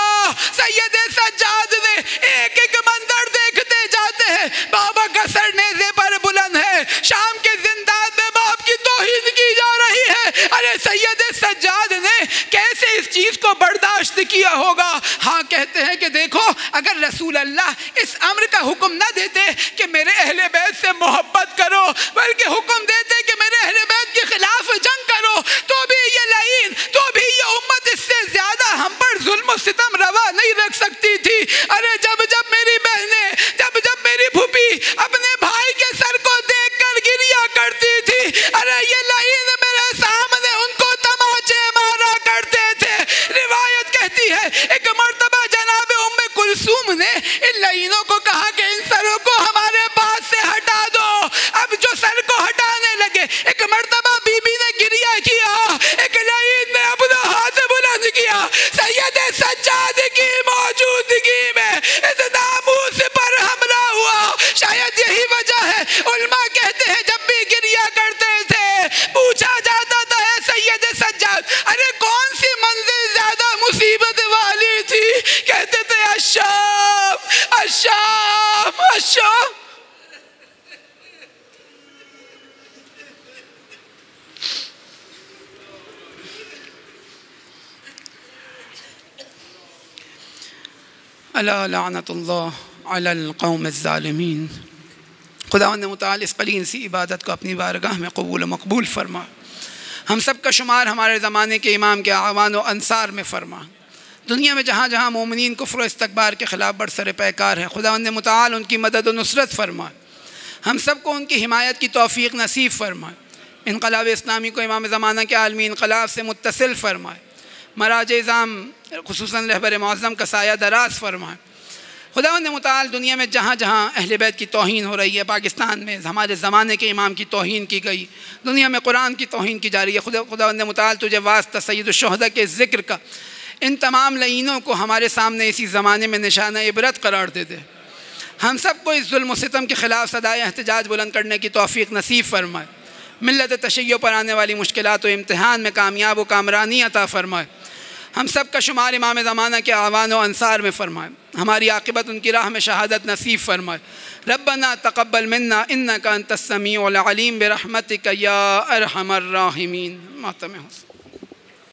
سید سجاد نے، ایک ایک منظر دیکھتے جاتے ہیں. بابا کا سر نیزے پر بلند ہے، شام کے زندان میں باپ کی توہین کی جا رہی ہے. ارے سید سجاد نے کیسے اس چیز کو برداشت کیا ہوگا؟ ہاں کہتے ہیں کہ دیکھو اگر رسول اللہ اس امر کا حکم نہ دیتے کہ میرے اہل بیت سے محبت کرو، بلکہ حکم دیتے کہ میرے اہل بیت کے خلاف جنگ کرو، تو بھی یہ لعین، تو بھی یہ امت اس سے زیادہ ہم پر ظلم و ستم روا نہیں رکھ سکتی تھی. ارے جب جب میری بہنیں، جب جب میری پھوپھی اپنے بھائی کے سر کو دیکھ کر گریا کرتی تھی، ارے یہ لعین میرے سامنے ان کو تماچے مارا کرتے تھے. روایت کہتی ہے ایک مرتبہ جناب ام کلثوم نے ان لعینوں کو کہا کہ ان سروں کو ہمارے پاس سے ہٹا دو. اب جو سر کو ہٹانے لگے، ایک مرتبہ بی بی نے گریا کیا، ایک لعین نے اپنا ہاتھ بلند کیا، سید سجاد کی موجودگی میں اس ناموس پر حملہ ہوا. شاید یہی وجہ ہے علماء کہتے ہیں جب بھی گریا کرتے تھے پوچھا جاتا تھا اے سید سجاد ارے کون سی منزل زیادہ مصیبت والی تھی؟ کہتے تھے الشام الشام الشام. الا لعنت اللہ علی القوم الظالمین. خداوند متعال اس قلیل سی عبادت کو اپنی بارگاہ میں قبول و مقبول فرما. ہم سب کا شمار ہمارے زمانے کے امام کے اعوان و انصار میں فرما. دنیا میں جہاں جہاں مومنین کفر و استکبار کے خلاف برسر پیکار ہیں، خداوند متعال ان کی مدد و نصرت فرما. ہم سب کو ان کی حمایت کی توفیق نصیب فرما. انقلاب اسلامی کو امام زمانہ کے عالمی انقلاب سے متصل فرمائے. مراج اعظام خصوصاً رہبر معظم کا سایہ دراز فرمائے. خداوند متعال دنیا میں جہاں جہاں اہل بیت کی توہین ہو رہی ہے، پاکستان میں ہمارے زمانے کے امام کی توہین کی گئی، دنیا میں قرآن کی توہین کی جا رہی ہے، خداوند متعال تجھے واسطہ سید الشہداء کے ذکر کا ان تمام لعینوں کو ہمارے سامنے اسی زمانے میں نشانہ عبرت قرار دے دے. ہم سب کو اس ظلم و ستم کے خلاف صدائے احتجاج بلند کرنے کی توفیق نصیب فرمائے. ملت تشیع پر آنے والی مشکلات و امتحان میں کامیاب و کامرانی عطا فرمائے. ہم سب کا شمار امام زمانہ کے اعوان و انصار میں فرمائے. ہماری عاقبت ان کی راہ میں شہادت نصیب فرمائے. ربنا تقبل منا انک انت السمیع العلیم برحمتک یا ارحم الراحمین. ماتم حسین.